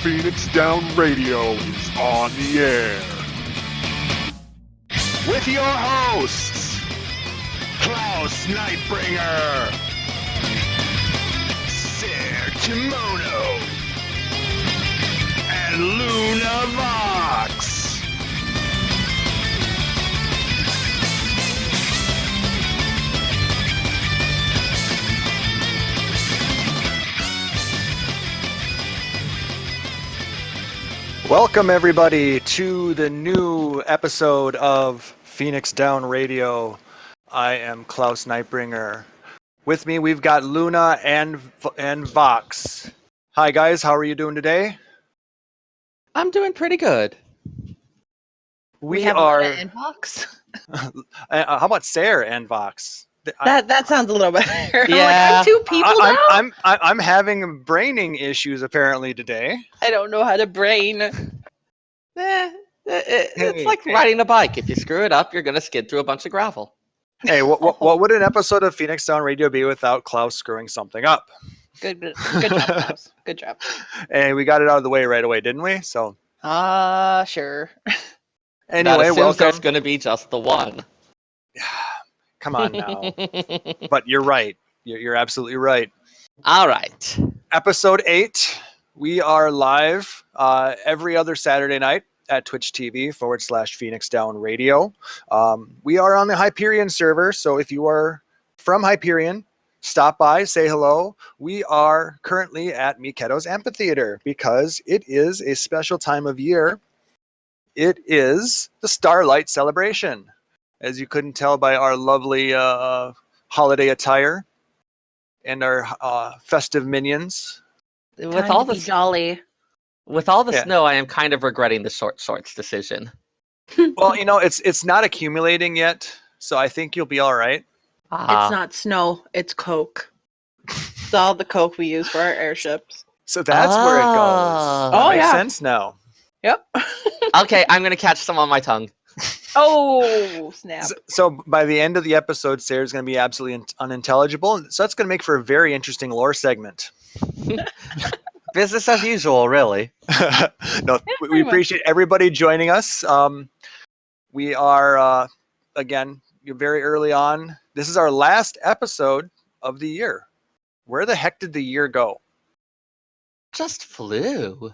Phoenix Down Radio is on the air. With your hosts, Klaus Nightbringer, Ser Kimono, and Luna Vox. Welcome, everybody, to the new episode of Phoenix Down Radio. I am Klaus Nightbringer. With me, we've got Luna and Vox. Hi, guys. How are you doing today? I'm doing pretty good. We have are. Luna and Vox. How about Sarah and Vox? That sounds a little better. Yeah. Like, I'm two people now. I'm having braining issues apparently today. I don't know how to brain. It's like riding a bike. If you screw it up, you're going to skid through a bunch of gravel. Hey, what would an episode of Phoenix Down Radio be without Klaus screwing something up? Good job, Klaus. Good job. And we got it out of the way right away, didn't we? So Sure. anyway, That assumes welcome. there's going to be just the one. Come on now. But you're right. You're absolutely right. All right. Episode 8. We are live every other Saturday night at Twitch TV /Phoenix Down Radio. We are on the Hyperion server, so if you are from Hyperion, stop by, say hello. We are currently at Mikedo's Amphitheater because it is a special time of year. It is the Starlight celebration. As you couldn't tell by our lovely holiday attire and our festive minions. With all the jolly. Yeah. snow, I am kind of regretting the short shorts decision. Well, it's not accumulating yet, so I think you'll be all right. It's not snow. It's Coke. It's all the Coke we use for our airships. So that's where it goes. That Oh, makes yeah. sense now. Yep. Okay, I'm going to catch some on my tongue. Oh, snap. So by the end of the episode, Sarah's going to be absolutely unintelligible. So that's going to make for a very interesting lore segment. Business as usual, really. No, we appreciate everybody joining us. We are, again, you're very early on. This is our last episode of the year. Where the heck did the year go? Just flew.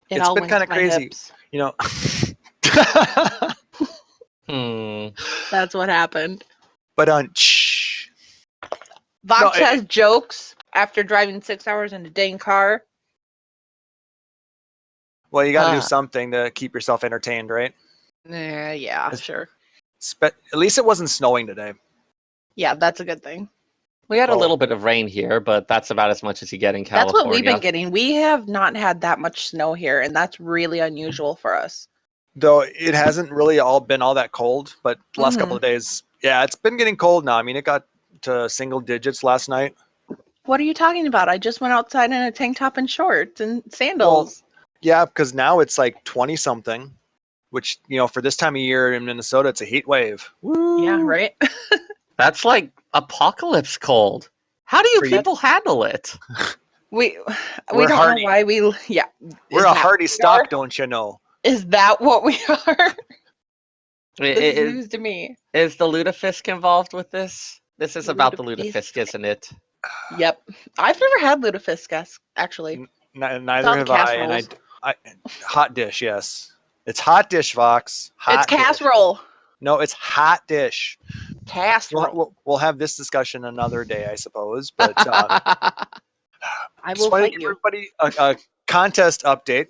It It's all been went kind to of my crazy. hips. That's what happened. But Vox has jokes after driving 6 hours in a dang car. well, you got to do something to keep yourself entertained, right? Yeah, sure. At least it wasn't snowing today. Yeah, that's a good thing. We had a Oh. little bit of rain here, but that's about as much as you get in California. That's what we've been getting. We have not had that much snow here, and that's really unusual for us. Though it hasn't really all been all that cold, but the last couple of days, yeah, it's been getting cold now. I mean, it got to single digits last night. What are you talking about? I just went outside in a tank top and shorts and sandals. Yeah, because now it's like 20 something, which, for this time of year in Minnesota, it's a heat wave. Woo! Yeah, right? That's like apocalypse cold. How do you For you- people handle it? We We're don't hardy. know why we... Yeah. We're Is a that hardy what we stock, are? don't you know? Is that what we are? This is Is, news to me. is the lutefisk involved with this? This is about the Lutefisk. lutefisk, isn't it? Yep. I've never had lutefisk, actually. Neither all the have I. And I, hot dish, yes. It's hot dish, Vox. Hot It's dish. casserole. No, it's hot dish. Casserole. We'll have this discussion another day, I suppose. But I just will want to fight give you. everybody a contest update.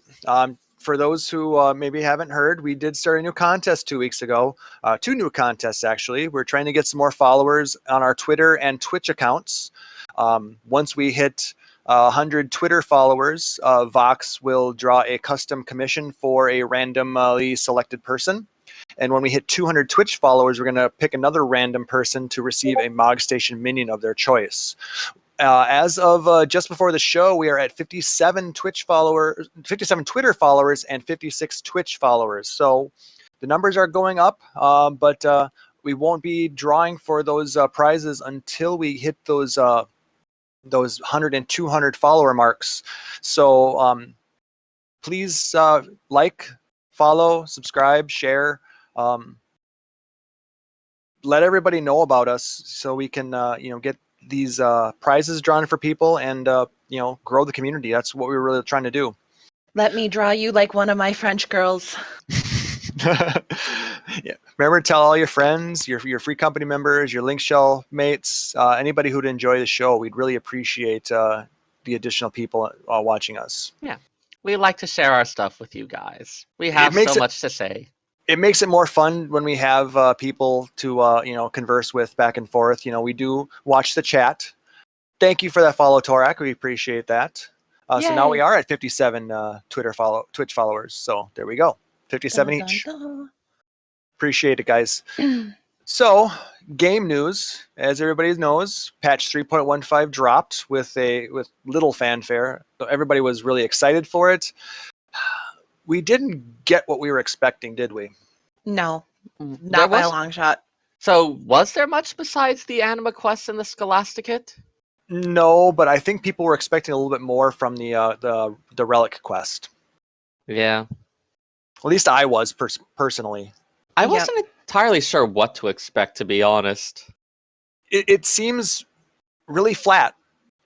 For those who maybe haven't heard, we did start a new contest 2 weeks ago. 2 new contests, actually. We're trying to get some more followers on our Twitter and Twitch accounts. Once we hit 100 Twitter followers, Vox will draw a custom commission for a randomly selected person. And when we hit 200 Twitch followers, we're going to pick another random person to receive a Mog Station minion of their choice. As of just before the show, we are at 57 Twitter followers, and 56 Twitch followers. So the numbers are going up, but we won't be drawing for those prizes until we hit those 100 and 200 follower marks. So please like, follow, subscribe, share. Um, let everybody know about us so we can get these prizes drawn for people and grow the community. That's what we're really trying to do. Let me draw you like one of my French girls. Yeah. Remember, tell all your friends, your free company members, your link shell mates, anybody who'd enjoy the show. We'd really appreciate the additional people watching us. Yeah. We like to share our stuff with you guys. We It have makes so it much to say. it makes it more fun when we have people to converse with back and forth. We do watch the chat. Thank you for that follow, Torak. We appreciate that. So now we Yay. are at 57 Twitch followers. So there we go, 57 Dun, each. dun, Appreciate it, guys. dun. So game news, as everybody knows, patch 3.15 dropped with little fanfare. Everybody was really excited for it. We didn't get what we were expecting, did we? No, There not by a was. long shot. So, was there much besides the Anima Quest and the Scholasticate? No, but I think people were expecting a little bit more from the relic quest. Yeah. At least I was personally. I Yep. wasn't entirely sure what to expect, to be honest. It seems really flat.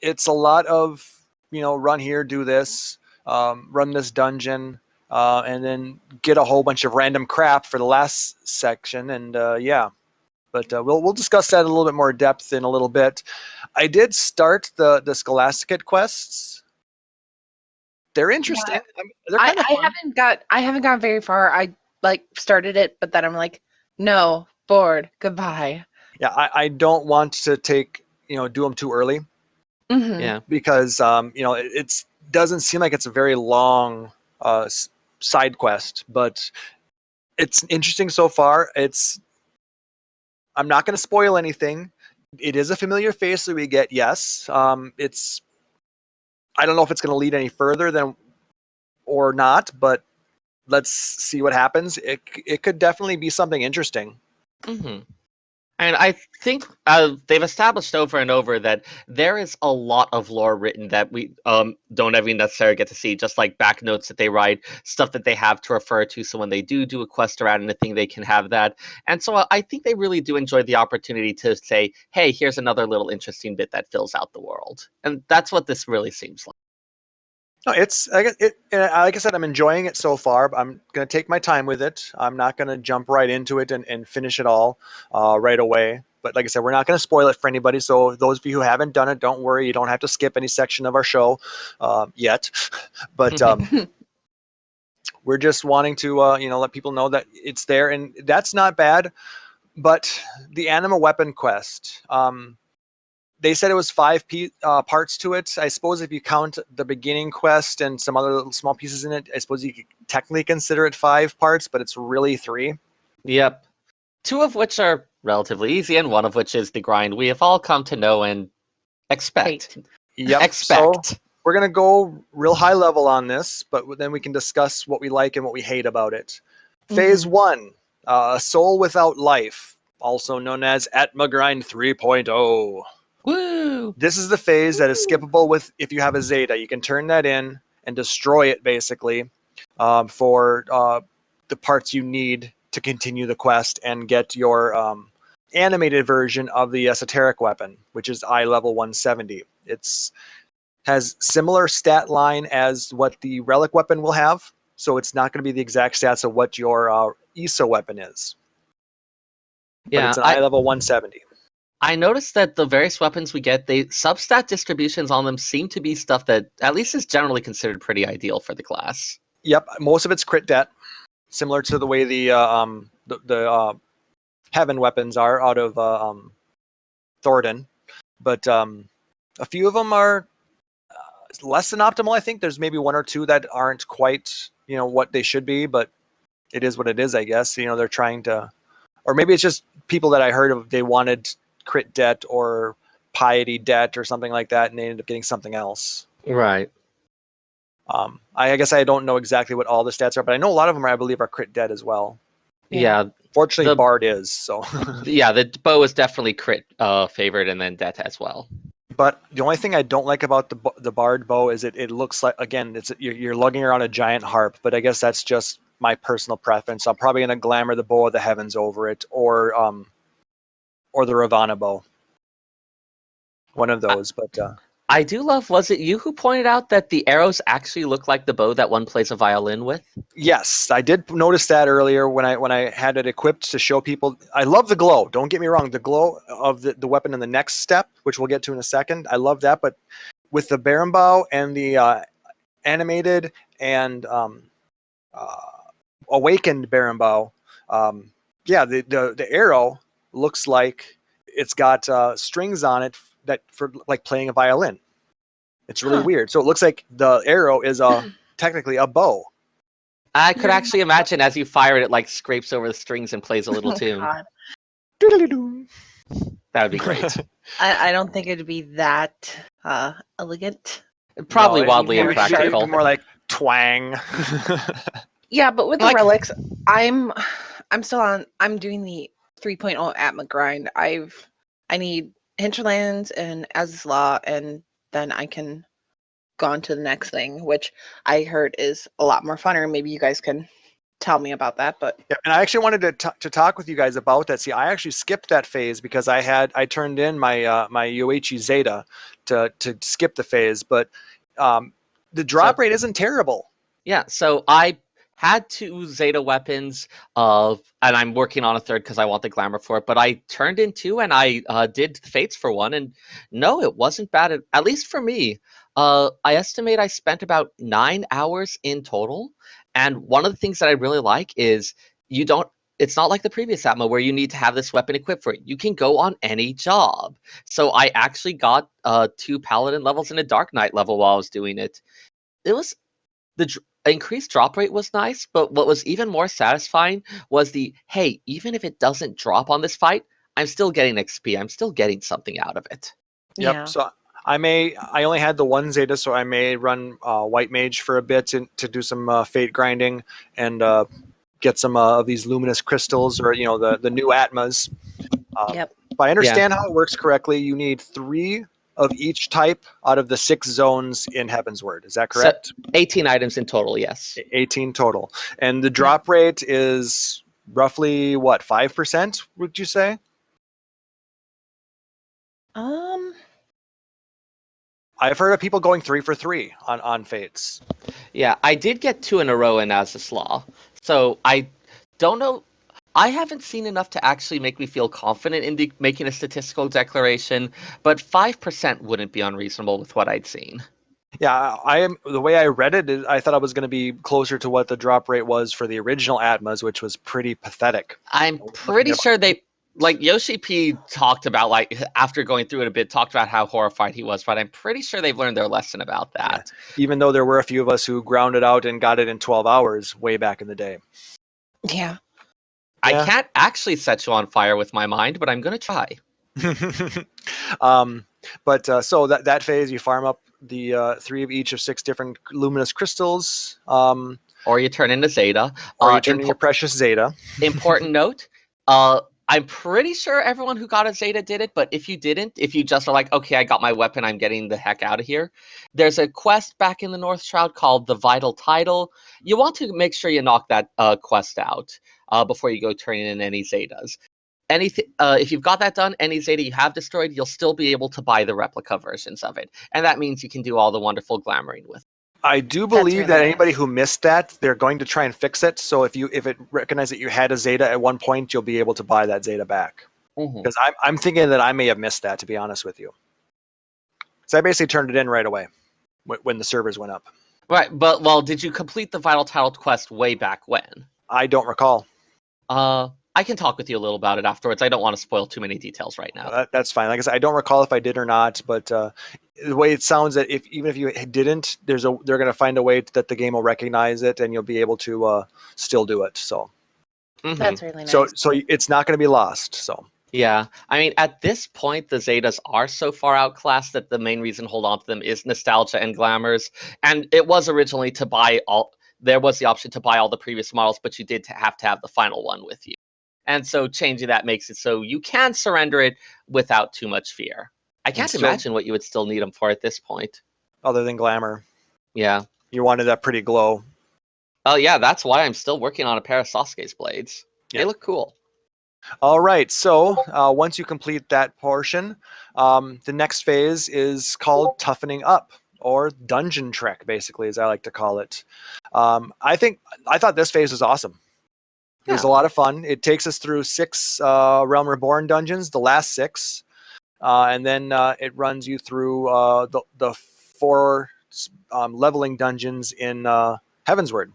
It's a lot of run here, do this, run this dungeon, and then get a whole bunch of random crap for the last section, and yeah. But we'll discuss that a little bit more depth in a little bit. I did start the Scholasticate quests. They're interesting. Yeah, I mean, they're kind of fun. I haven't gone very far. I started it, but then I'm like, no, bored, goodbye. Yeah, I don't want to do them too early Hmm. Yeah. because it doesn't seem like it's a very long side quest, but it's interesting so far. I'm not going to spoil anything. It is a familiar face that we get. Yes, I don't know if it's going to lead any further than or not, but let's see what happens. It could definitely be something interesting. hmm And I think they've established over and over that there is a lot of lore written that we don't ever necessarily get to see, just like back notes that they write, stuff that they have to refer to. So when they do a quest around anything, they can have that. And so I think they really do enjoy the opportunity to say, hey, here's another little interesting bit that fills out the world. And that's what this really seems like. No, like I said, I'm enjoying it so far. But I'm going to take my time with it. I'm not going to jump right into it and finish it all right away. But like I said, we're not going to spoil it for anybody. So those of you who haven't done it, don't worry. You don't have to skip any section of our show yet. But we're just wanting to let people know that it's there, and that's not bad. But the Anima Weapon Quest. They said it was five parts to it. I suppose if you count the beginning quest and some other little small pieces in it, I suppose you could technically consider it 5 parts, but it's really 3. Yep. Two of which are relatively easy, and one of which is the grind we have all come to know and expect. Hate. Yep. So Expect. we're going to go real high level on this, but then we can discuss what we like and what we hate about it. Phase 1, Soul Without Life, also known as Atma Grind 3.0. Woo! This is the phase that is Woo. skippable with if you have a Zeta. You can turn that in and destroy it basically for the parts you need to continue the quest and get your animated version of the esoteric weapon, which is eye level 170. It's has similar stat line as what the relic weapon will have, so it's not going to be the exact stats of what your ESO weapon is, but Yeah, it's an eye level 170. I noticed that the various weapons we get, they substat distributions on them seem to be stuff that at least is generally considered pretty ideal for the class. Yep, most of it's crit det, similar to the way the heaven weapons are out of Thornton, but a few of them are less than optimal. I think there's maybe one or two that aren't quite what they should be, but it is what it is, I guess. They're trying to, or maybe it's just people that I heard of. They wanted crit det or piety det or something like that, and they ended up getting something else. Right. I guess I don't know exactly what all the stats are, but I know a lot of them, I believe, are crit det as well. Yeah. Fortunately, The Bard is so. yeah, the bow is definitely crit favored, and then det as well. But the only thing I don't like about the barred bow is it looks like, again, you're lugging around a giant harp. But I guess that's just my personal preference. I'm probably gonna glamour the bow of the heavens over it, or the Ravana bow, one of I, those. But I do love. Was it you who pointed out that the arrows actually look like the bow that one plays a violin with? yes, I did notice that earlier when I had it equipped to show people. I love the glow. Don't get me wrong, the glow of the weapon in the next step, which we'll get to in a second. I love that, but with the Baron bow and the animated and uh, awakened Baron bow, yeah, the arrow looks like it's got strings on it that for like playing a violin. It's really Huh. weird. So it looks like the arrow is technically a bow. I could You're actually imagine as you fire it, it like scrapes over the strings and plays a little oh tune. God. Doodly-doo. That would be great. I don't think it'd be that elegant. No, Probably wildly More it'd be impractical. more like twang. Yeah, but with the Like, relics, I'm I'm doing the 3.0 Atma grind. I need Hinterlands and Azlaw, and then I can go on to the next thing, which I heard is a lot more funner. Maybe you guys can tell me about that. But Yeah, and I actually wanted to talk with you guys about that. See, I actually skipped that phase because I turned in my Yoichi Zeta to skip the phase, but um, the so drop rate isn't terrible. yeah, so I had two Zeta weapons and I'm working on a third because I want the glamour for it. But I turned in two, and I did Fates for one, and no, it wasn't bad. At least for me, I estimate I spent about 9 hours in total. And one of the things that I really like is you don't. It's not like the previous Atma where you need to have this weapon equipped for it. You can go on any job. So I actually got two Paladin levels and a Dark Knight level while I was doing it. It was the increased drop rate was nice, but what was even more satisfying was the hey, even if it doesn't drop on this fight, I'm still getting XP. I'm still getting something out of it. Yep. yeah, So I only had the one Zeta, so I may run White Mage for a bit to do some Fate grinding and get some of these luminous crystals, or the new Atmas. yep, If I Yeah. understand how it works correctly, you need 3 of each type out of the 6 zones in Heaven's Word. Is that So correct? 18 items in total, yes. 18 total. And the yep. drop rate is roughly what, 5%, would you say? Um, I've heard of people going 3 for 3 on Fates. Yeah, I did get two in a row in Az's Law. So I don't know. I haven't seen enough to actually make me feel confident in making a statistical declaration, but 5% wouldn't be unreasonable with what I'd seen. Yeah, the way I read it, I thought I was going to be closer to what the drop rate was for the original Atmas, which was pretty pathetic. I'm Looking pretty at sure they like Yoshi P talked about like after going through it a bit, talked about how horrified he was, but I'm pretty sure they've learned their lesson about Yeah, that. even though there were a few of us who ground it out and got it in 12 hours way back in the day. yeah. I Yeah. can't actually set you on fire with my mind, but I'm gonna try. um, but so that phase, you farm up the 3 of each of 6 different luminous crystals, Or you turn into Zeta. or you Uh, turn in your impo- precious Zeta. Important note. I'm pretty sure everyone who got a Zeta did it, but if you didn't, if you just are like, okay, I got my weapon, I'm getting the heck out of here. There's a quest back in the North Shroud called the Vital Title. You want to make sure you knock that quest out before you go turning in any Zetas. Anything, if you've got that done, any Zeta you have destroyed, you'll still be able to buy the replica versions of it, and that means you can do all the wonderful glamoring with. I do That's believe really that anybody nice. who missed that, they're going to try and fix it. So if it recognizes that you had a Zeta at one point, you'll be able to buy that Zeta back. Mhm. Because I'm thinking that I may have missed that, to be honest with you. So I basically turned it in right away when the servers went up. Right, but well, did you complete the Vital Title quest way back when? I don't recall. I can talk with you a little about it afterwards. I don't want to spoil too many details right now. That's fine. Like I said, I don't recall if I did or not, but the way it sounds, that if even if you didn't, they're going to find a way that the game will recognize it, and you'll be able to still do it. So Hmm. That's really so nice. so it's not going to be lost. So Yeah, I mean, at this point, the Zetas are so far outclassed that the main reason to hold on to them is nostalgia and glamours. And it was originally to buy all. There was the option to buy all the previous models, but you did have to have the final one with you. And so changing that makes it so you can surrender it without too much fear. I can't still- imagine what you would still need them for at this point. Other than glamour. Yeah. You wanted that pretty glow. Oh yeah, that's why I'm still working on a pair of Sasuke's blades. Yeah. They look cool. All right, so once you complete that portion, the next phase is called toughening up, or dungeon trek, basically, as I like to call it. I thought this phase was awesome. It was a lot of fun. It takes us through 6 Realm Reborn dungeons, the last 6, and then it runs you through the 4 leveling dungeons in Heavensward.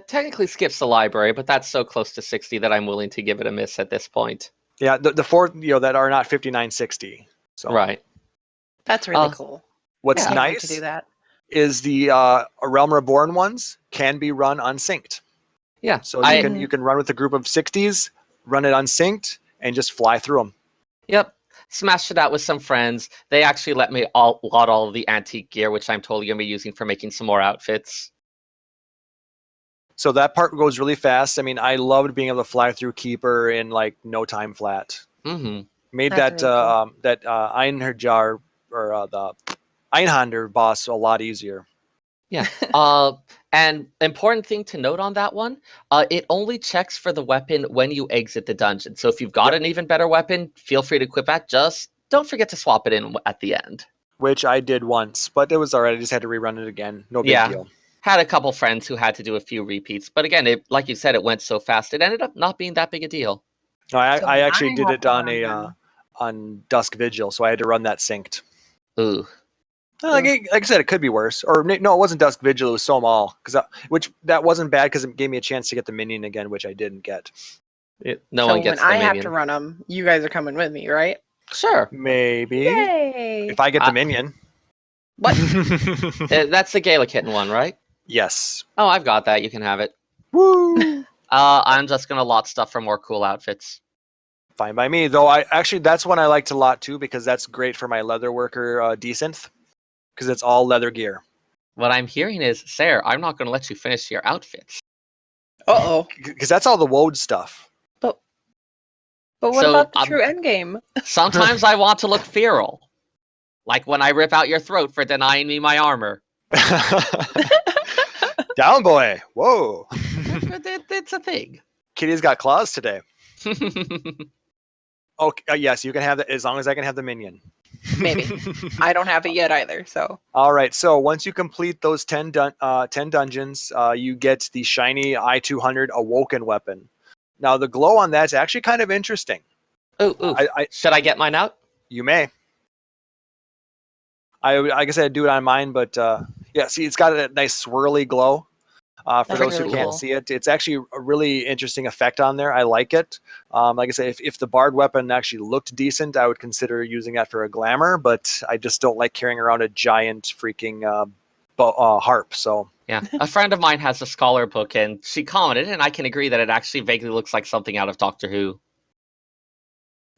Technically skips the library, but that's so close to 60 that I'm willing to give it a miss at this point. Yeah, the 4 that are not 5960. So Right. That's really cool. what's Yeah. Can't wait to do nice that. is the Realm Reborn ones can be run unsynced. Yeah. So you can run with a group of 60s, run it unsynced, and just fly through them. Yep. Smashed it out with some friends. They actually let me lot all of the antique gear, which I'm totally gonna be using for making some more outfits. So that part goes really fast. I mean, I loved being able to fly through Keeper in like no time flat. Mm-hmm. Made That's that really that Einherjar or the Einhander boss a lot easier. Yeah. And important thing to note on that one, it only checks for the weapon when you exit the dungeon. So if you've got an even better weapon, feel free to equip that. Just don't forget to swap it in at the end. Which I did once, but it was alright. I just had to rerun it again. No big deal. Had a couple friends who had to do a few repeats, but again, like you said, it went so fast, it ended up not being that big a deal. No, I actually I did have it to on run on Dusk Vigil, so I had to run that synced. Ooh. Like I said, it could be worse. Or no, it wasn't Dusk Vigil. It was Somal, which that wasn't bad because it gave me a chance to get the minion again, which I didn't get. No so one gets when the I have minion. to run them, you guys are coming with me, right? Sure. Maybe Yay! if I get the minion. What? That's the Gala Kitten one, right? Yes. Oh, I've got that. You can have it. Woo! I'm just gonna lot stuff for more cool outfits. Fine by me. Though that's one I liked a lot too because that's great for my leather worker desynth because it's all leather gear. What I'm hearing is, Sarah, I'm not gonna let you finish your outfits. Uh-oh. Because that's all the woad stuff. But what So, about the true end game? Sometimes I want to look feral. Like when I rip out your throat for denying me my armor. Down boy. Whoa. It's a thing. Kitty's got claws today. Okay, yes, you can have that as long as I can have the minion. Maybe. I don't have it yet either, so. All right, so once you complete those 10 dungeons, you get the shiny I-200 Awoken weapon. Now, the glow on that's actually kind of interesting. Ooh. Should I get mine out? You may. I guess I'd do it on mine, but yeah, see, it's got a nice swirly glow. For That's those who really can't cool. see it, it's actually a really interesting effect on there. I like it. Like I said, if the bard weapon actually looked decent, I would consider using that for a glamour, but I just don't like carrying around a giant freaking harp. So Yeah. A friend of mine has a scholar book, and she commented, and I can agree that it actually vaguely looks like something out of Doctor Who.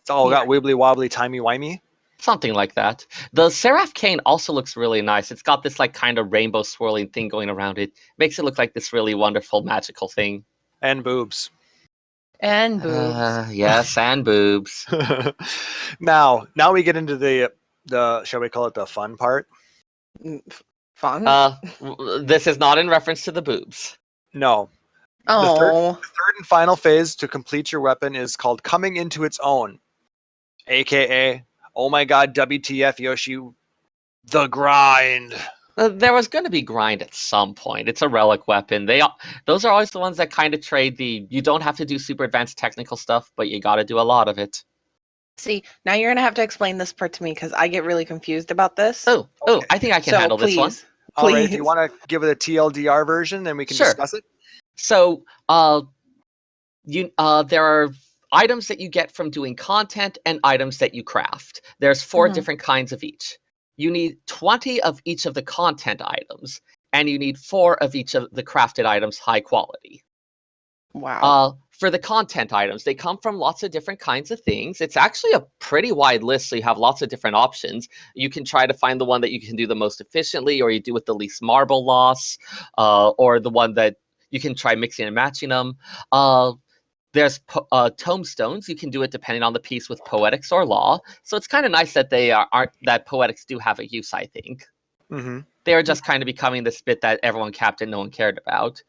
it's all Yeah. got wibbly wobbly, timey wimey. Something like that. The Seraph Cane also looks really nice. It's got this like kind of rainbow swirling thing going around it. Makes it look like this really wonderful magical thing. And boobs. And boobs. Yes, and boobs. now we get into the shall we call it the fun part? Fun? This is not in reference to the boobs. No. Oh. The third and final phase to complete your weapon is called Coming Into Its Own, aka oh my god, WTF Yoshi, the grind. There was going to be grind at some point. It's a relic weapon. Those are always the ones that kind of trade the you don't have to do super advanced technical stuff, but you got to do a lot of it. See, now you're going to have to explain this part to me because I get really confused about this. Oh, Okay. I think I can So handle this one. please. All right, if Please. you want to give it a TLDR version, then we can Sure. discuss it. So, there are items that you get from doing content and items that you craft. There's 4 Mhm. different kinds of each. You need 20 of each of the content items, and you need 4 of each of the crafted items high quality. Wow. For the content items, they come from lots of different kinds of things. It's actually a pretty wide list, so you have lots of different options. You can try to find the one that you can do the most efficiently, or you do with the least marble loss, or the one that you can try mixing and matching them. There's tomestones. You can do it depending on the piece with poetics or law. So it's kind of nice that they aren't that poetics do have a use. I think they are just kind of becoming this bit that everyone capped and no one cared about.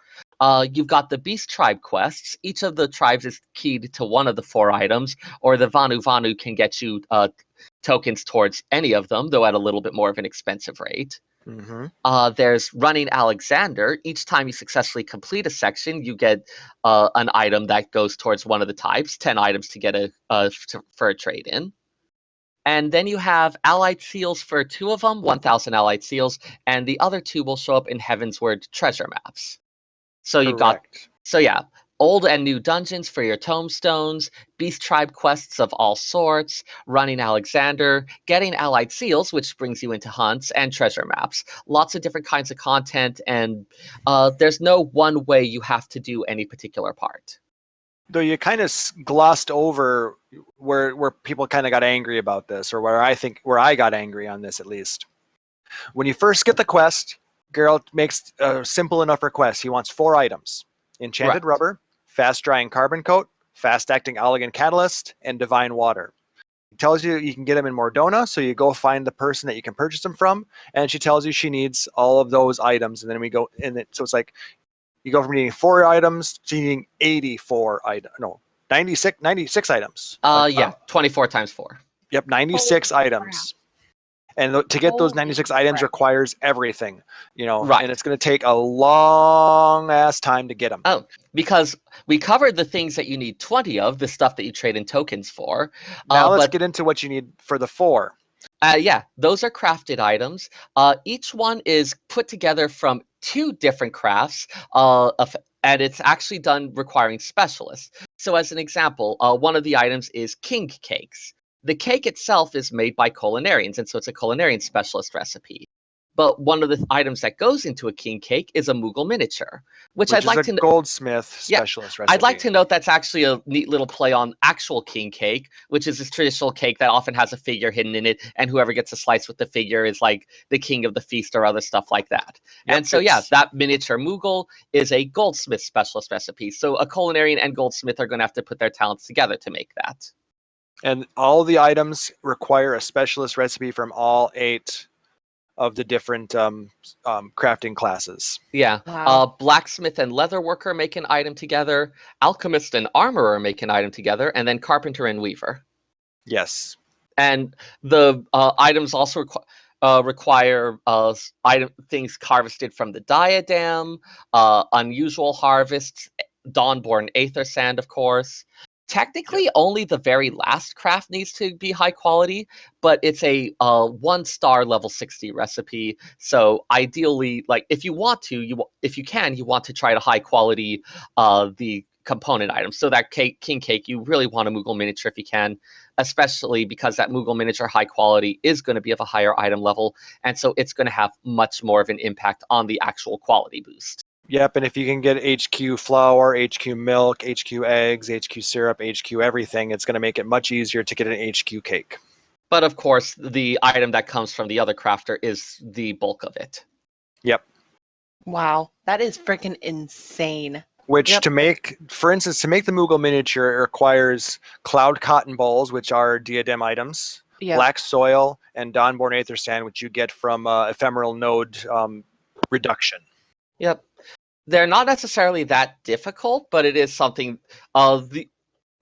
You've got the Beast Tribe quests. Each of the tribes is keyed to one of the 4 items, or the Vanu Vanu can get you tokens towards any of them, though at a little bit more of an expensive rate. There's Running Alexander. Each time you successfully complete a section, you get an item that goes towards one of the types, 10 items to get for a trade-in. And then you have Allied Seals for 2 of them, 1,000 Allied Seals, and the other 2 will show up in Heavensward treasure maps. So you got, old and new dungeons for your tomestones, Beast Tribe quests of all sorts, Running Alexander, getting Allied Seals, which brings you into hunts, and treasure maps. Lots of different kinds of content, and there's no one way you have to do any particular part. Though you kind of glossed over where people kind of got angry about this, or where I got angry on this at least. When you first get the quest, Geralt makes a simple enough request. He wants 4 items: enchanted rubber, fast drying carbon coat, fast acting elegant catalyst, and divine water. He tells you you can get them in Mordona, so you go find the person that you can purchase them from, and she tells you she needs all of those items, and then we go so it's like you go from needing 4 items to needing 84 items. No, 96 items. 24 times 4. Yep, 96 items. And to get those 96 items requires everything, and it's going to take a long ass time to get them. Oh, because we covered the things that you need 20 of, the stuff that you trade in tokens for. Now let's get into what you need for the 4. Those are crafted items. Each one is put together from 2 different crafts, and it's actually done requiring specialists. So as an example, one of the items is king cakes. The cake itself is made by culinarians, and so it's a culinarian specialist recipe. But one of the items that goes into a king cake is a Moogle miniature, which I'd like to goldsmith specialist recipe. I'd like to note that's actually a neat little play on actual king cake, which is this traditional cake that often has a figure hidden in it, and whoever gets a slice with the figure is like the king of the feast or other stuff like that. Yep, and so that miniature Moogle is a goldsmith specialist recipe. So a culinarian and goldsmith are going to have to put their talents together to make that. And all the items require a specialist recipe from all 8 of the different crafting classes. Yeah. Wow. Blacksmith and leatherworker make an item together. Alchemist and armorer make an item together. And then carpenter and weaver. Yes. And the items also require things harvested from the diadem, unusual harvests, Dawnborn Aether Sand, of course. Technically, only the very last craft needs to be high quality, but it's a 1-star level 60 recipe. So ideally, like if you want to, you want to try to high quality the component items. So that king cake, you really want a Moogle miniature if you can, especially because that Moogle miniature high quality is going to be of a higher item level, and so it's going to have much more of an impact on the actual quality boost. Yep, and if you can get HQ flour, HQ milk, HQ eggs, HQ syrup, HQ everything, it's going to make it much easier to get an HQ cake. But of course, the item that comes from the other crafter is the bulk of it. Yep. Wow, that is freaking insane. Which to make the Moogle miniature, it requires cloud cotton balls, which are diadem items, black soil, and Dawnborn Aether Sand, which you get from ephemeral node reduction. Yep. They're not necessarily that difficult, but it is something. The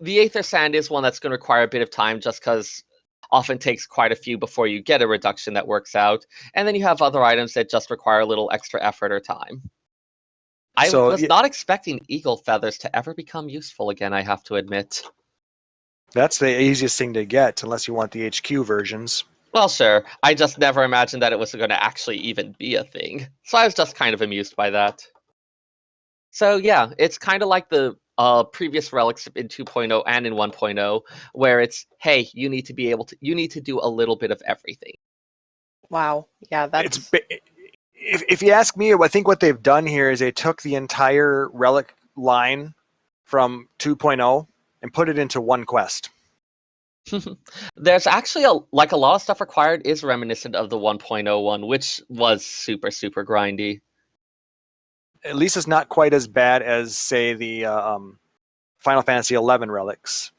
Aether Sand is one that's going to require a bit of time, just because often takes quite a few before you get a reduction that works out. And then you have other items that just require a little extra effort or time. I was not expecting eagle feathers to ever become useful again, I have to admit. That's the easiest thing to get, unless you want the HQ versions. Well, sure. I just never imagined that it was going to actually even be a thing. So I was just kind of amused by that. So yeah, it's kind of like the previous relics in 2.0 and in 1.0, where it's, hey, you need to do a little bit of everything. Wow. Yeah, that's... If you ask me, I think what they've done here is they took the entire relic line from 2.0 and put it into one quest. There's actually a lot of stuff required is reminiscent of the 1.0 one, which was super, super grindy. At least it's not quite as bad as, say, the Final Fantasy 11 relics.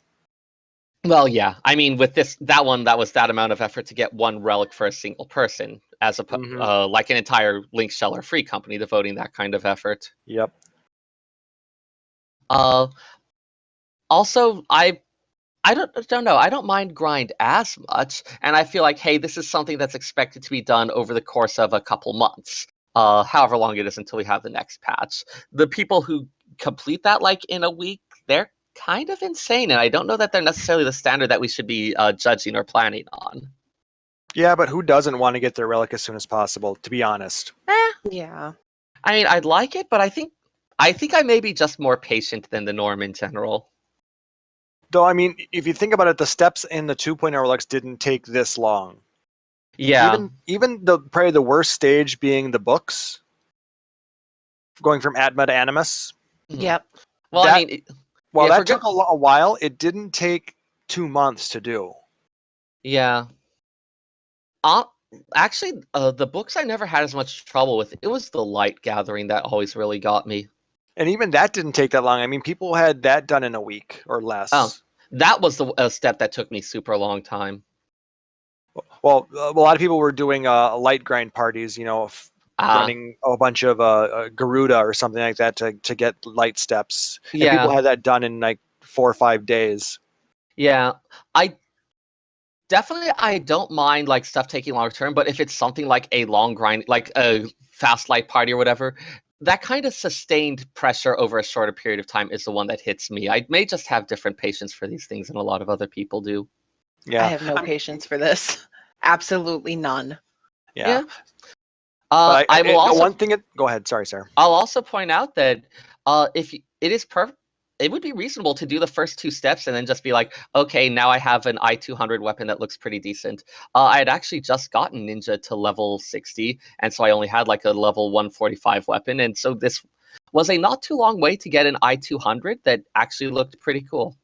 Well, yeah. I mean, with that one, that was that amount of effort to get one relic for a single person, as like an entire Link Shell or Free company devoting that kind of effort. Yep. Also, I don't know. I don't mind grind as much, and I feel like, hey, this is something that's expected to be done over the course of a couple months, however long it is until we have the next patch. The people who complete that like in a week, they're kind of insane, and I don't know that they're necessarily the standard that we should be judging or planning on. Yeah, but who doesn't want to get their relic as soon as possible, to be honest? Yeah. I mean, I'd like it, but I think I may be just more patient than the norm in general. Though, I mean, if you think about it, the steps in the 2.0 relics didn't take this long. Yeah. Even probably the worst stage being the books, going from Atma to Animus. Yep. Well, that, I mean, while yeah, that took a while, it didn't take 2 months to do. Yeah. Uh, Actually, the books I never had as much trouble with. It was the light gathering that always really got me. And even that didn't take that long. I mean, people had that done in a week or Oh, less. that was the step that took me super long time. Well, a lot of people were doing light grind parties, running a bunch of Garuda or something like that to get light steps. And people Yeah, had that done in like 4 or 5 days. yeah. I don't mind like stuff taking longer term, but if it's something like a long grind, like a fast light party or whatever, that kind of sustained pressure over a shorter period of time is the one that hits me. I may just have different patience for these things than a lot of other people do. I Yeah. have no patience for this. Absolutely none. Yeah. Yeah. But I will the also one thing, go ahead. Sorry, Sarah. I'll also point out that if it is perfect, it would be reasonable to do the first two steps and then just be like, okay, now I have an I-200 weapon that looks pretty decent. I had actually just gotten Ninja to level 60, and so I only had like a level 145 weapon, and so this was a not too long way to get an I-200 that actually looked pretty cool.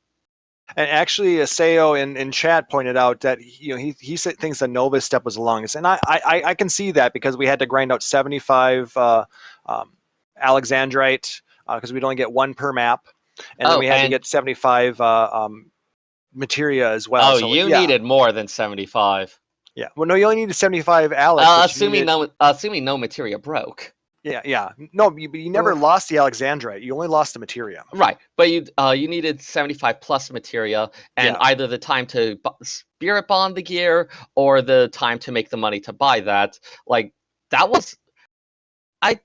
And actually, Seo in chat pointed out that he thinks the Nova step was the longest, and I can see that because we had to grind out 75 Alexandrite because we'd only get one per map, and then Oh, we had to and get 75 materia as well. oh, So you yeah, needed more than 75. yeah. Well, no, you only needed 75 Alex, but you needed Assuming no materia broke. yeah. No, you never lost the Alexandrite. You only lost the materia. Right, but you needed 75 plus materia, and Yeah. either the time to spirit bond the gear or the time to make the money to buy that. Like that was I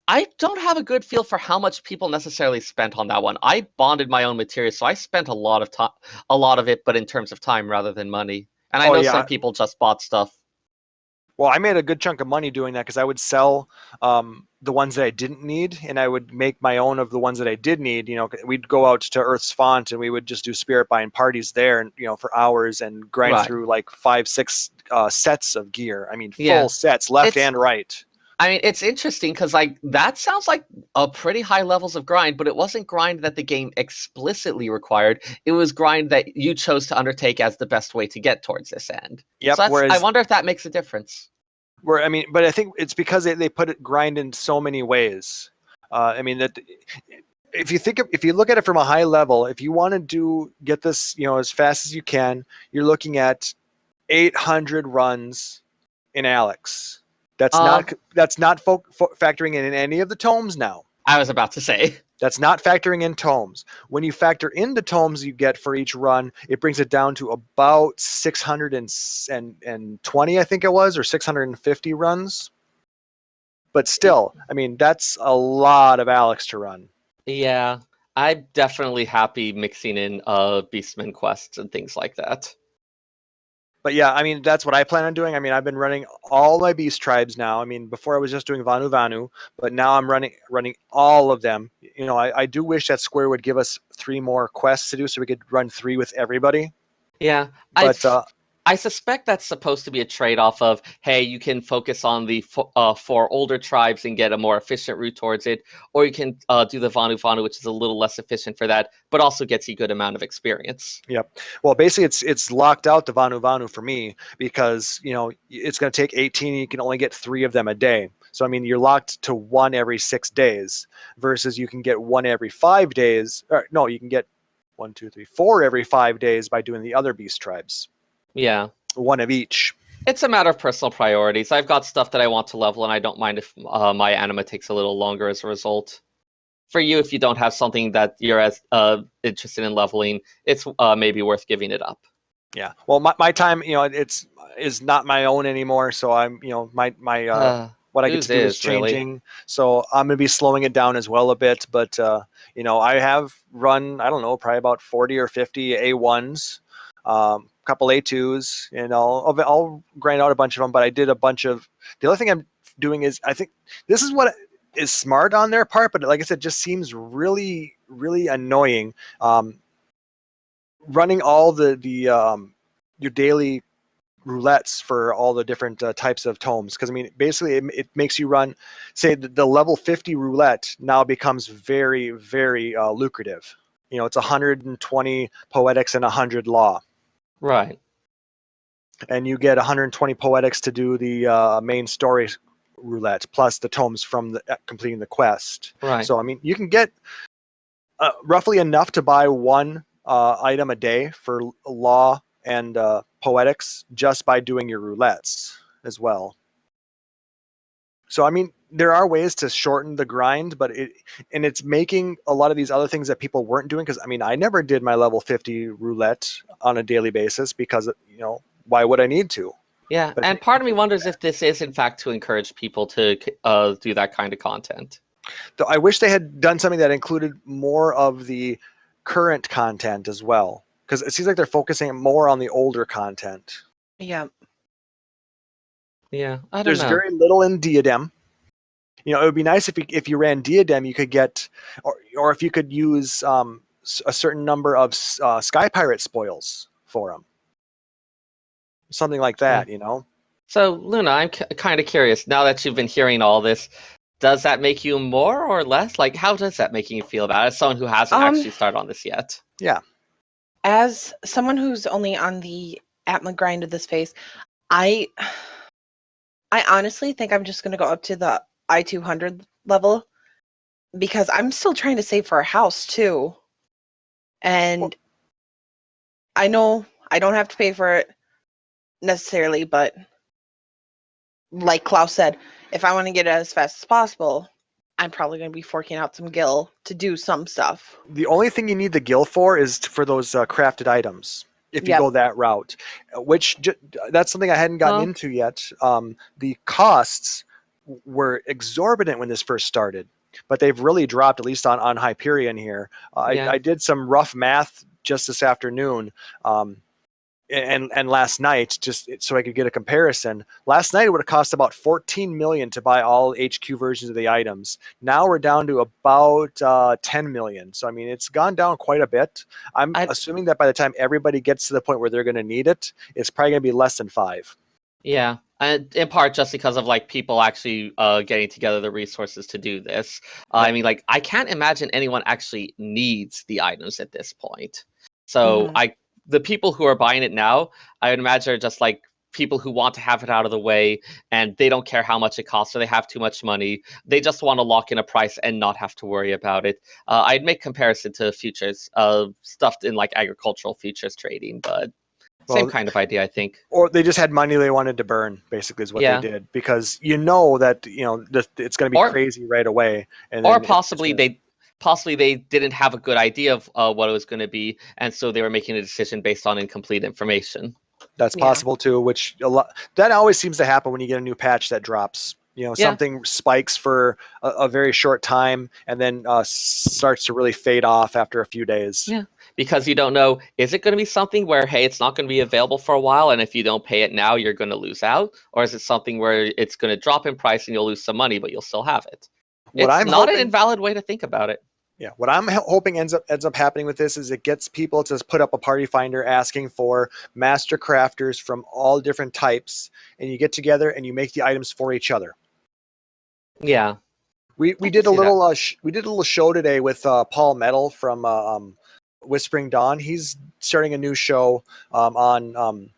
I don't have a good feel for how much people necessarily spent on that one. I bonded my own materia, so I spent a lot of time, a lot of it, but in terms of time rather than money. And I Oh know some yeah. people just bought stuff. Well, I made a good chunk of money doing that because I would sell the ones that I didn't need, and I would make my own of the ones that I did need. We'd go out to Earth's Font, and we would just do spirit buying parties there, and for hours, and grind Right. through like 5, 6 sets of gear. I mean, Yeah. full sets, left It's and right. I mean, it's interesting because like that sounds like a pretty high levels of grind, but it wasn't grind that the game explicitly required. It was grind that you chose to undertake as the best way to get towards this end. Yep. So I Whereas, wonder if that makes a difference. but I think it's because they put it grind in so many ways. I mean that if you look at it from a high level, if you want to get this as fast as you can, you're looking at 800 runs in Alex. That's Uh, not factoring in any of the tomes now. I was about to say. That's not factoring in tomes. When you factor in the tomes you get for each run, it brings it down to about 620, I think it was, or 650 runs. But still, I mean, that's a lot of Alex to run. Yeah, I'm definitely happy mixing in Beastman quests and things like that. But yeah, I mean, that's what I plan on doing. I mean, I've been running all my beast tribes now. I mean, before I was just doing Vanu Vanu, but now I'm running all of them. I do wish that Square would give us 3 more quests to do so we could run 3 with everybody. Yeah, But I suspect that's supposed to be a trade-off of, hey, you can focus on the 4 older tribes and get a more efficient route towards it, or you can do the Vanu Vanu, which is a little less efficient for that, but also gets you a good amount of experience. yep. Well, basically, it's locked out the Vanu Vanu for me because it's going to take 18, and you can only get 3 of them a day. So I mean, you're locked to 1 every 6 days, versus you can get 1 every 5 days. Or, no, you can get 1, 2, 3, 4 every 5 days by doing the other beast tribes. Yeah. One of each. It's a matter of personal priorities. I've got stuff that I want to level, and I don't mind if my anima takes a little longer as a result. For you, if you don't have something that you're as interested in leveling, it's maybe worth giving it up. Yeah. Well, my time, is not my own anymore. So I'm, my what I get Whose to do is really? changing. So I'm gonna be slowing it down as well a bit. But I have run, I don't know, probably about 40 or 50 A1s, couple A2s, and I'll grind out a bunch of them. But I did a bunch of. The other thing I'm doing is, I think this is what is smart on their part, but like I said, just seems really, really annoying. Running all your daily roulettes for all the different types of tomes, because I mean basically it makes you run, say the level 50 roulette now becomes very, very lucrative. It's 120 poetics and 100 law, Right. and you get 120 poetics to do the main story roulette plus the tomes from completing the quest. Right. So I mean you can get roughly enough to buy one item a day for law and poetics just by doing your roulettes as well. So I mean, there are ways to shorten the grind, but it's making a lot of these other things that people weren't doing. Because I mean, I never did my level 50 roulette on a daily basis because why would I need to? Yeah, But and part of me wonders if this is in fact to encourage people to do that kind of content. I wish they had done something that included more of the current content as well, because it seems like they're focusing more on the older content. Yeah. Yeah, I don't There's know. very little in Diadem. It would be nice if you ran Diadem, you could get, or if you could use a certain number of Sky Pirate spoils for them, something like that. So, Luna, I'm kind of curious. Now that you've been hearing all this, does that make you more or less? Like, how does that make you feel about it as someone who hasn't actually started on this yet? Yeah. As someone who's only on the Atma grind of this phase, I honestly think I'm just going to go up to the I-200 level because I'm still trying to save for a house too. And I know I don't have to pay for it necessarily, but like Klaus said, if I want to get it as fast as possible, I'm probably going to be forking out some gil to do some stuff. The only thing you need the gil for is for those crafted items. If you Yep. go that route, that's something I hadn't gotten Huh? into yet. The costs were exorbitant when this first started, but they've really dropped, at least on Hyperion here. Yeah. I did some rough math just this afternoon. And last night, just so I could get a comparison, last night it would have cost about 14 million to buy all HQ versions of the items. Now we're down to about 10 million. So I mean, it's gone down quite a bit. I'm assuming that by the time everybody gets to the point where they're going to need it, it's probably going to be less than 5. Yeah, and in part just because of like people actually getting together the resources to do this. I mean, like I can't imagine anyone actually needs the items at this point. So the people who are buying it now, I would imagine are just like people who want to have it out of the way and they don't care how much it costs or they have too much money. They just want to lock in a price and not have to worry about it. I'd make comparison to futures, stuff in like agricultural futures trading, but same kind of idea, I think. Or they just had money they wanted to burn, basically, is what they did. Because that it's going to be crazy right away. And or then possibly they didn't have a good idea of what it was going to be, and so they were making a decision based on incomplete information. That's possible too, which that always seems to happen when you get a new patch that drops. Something spikes for a very short time and then starts to really fade off after a few days. Yeah, because you don't know, is it going to be something where, hey, it's not going to be available for a while, and if you don't pay it now, you're going to lose out? Or is it something where it's going to drop in price and you'll lose some money, but you'll still have it? It's not an invalid way to think about it. Yeah, what I'm hoping ends up happening with this is it gets people to put up a party finder asking for master crafters from all different types, and you get together and you make the items for each other. Yeah, we did a little we did a little show today with Paul Metal from Whispering Dawn. He's starting a new show on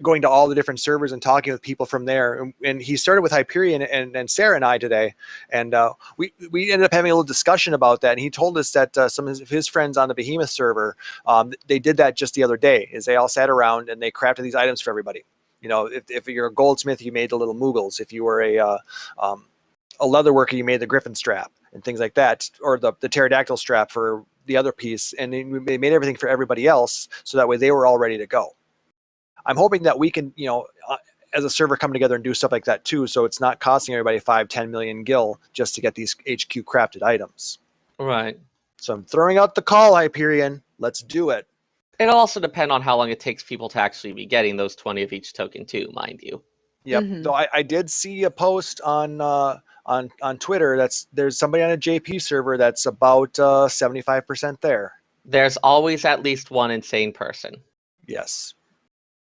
going to all the different servers and talking with people from there. And he started with Hyperion and Sarah and I today, and we ended up having a little discussion about that. And he told us that some of his friends on the Behemoth server, they did that just the other day. Is they all sat around and they crafted these items for everybody. You know, if you're a goldsmith, you made the little Moogles. If you were a leather worker, you made the Griffin strap and things like that, or the pterodactyl strap for the other piece. And they made everything for everybody else, so that way they were all ready to go. I'm hoping that we can, as a server, come together and do stuff like that too, so it's not costing everybody 5-10 million gil just to get these HQ crafted items. Right. So I'm throwing out the call, Hyperion. Let's do it. It'll also depend on how long it takes people to actually be getting those 20 of each token too, mind you. Yep. Mhm. Though I did see a post on Twitter there's somebody on a JP server that's about 75% there. There's always at least one insane person. Yes.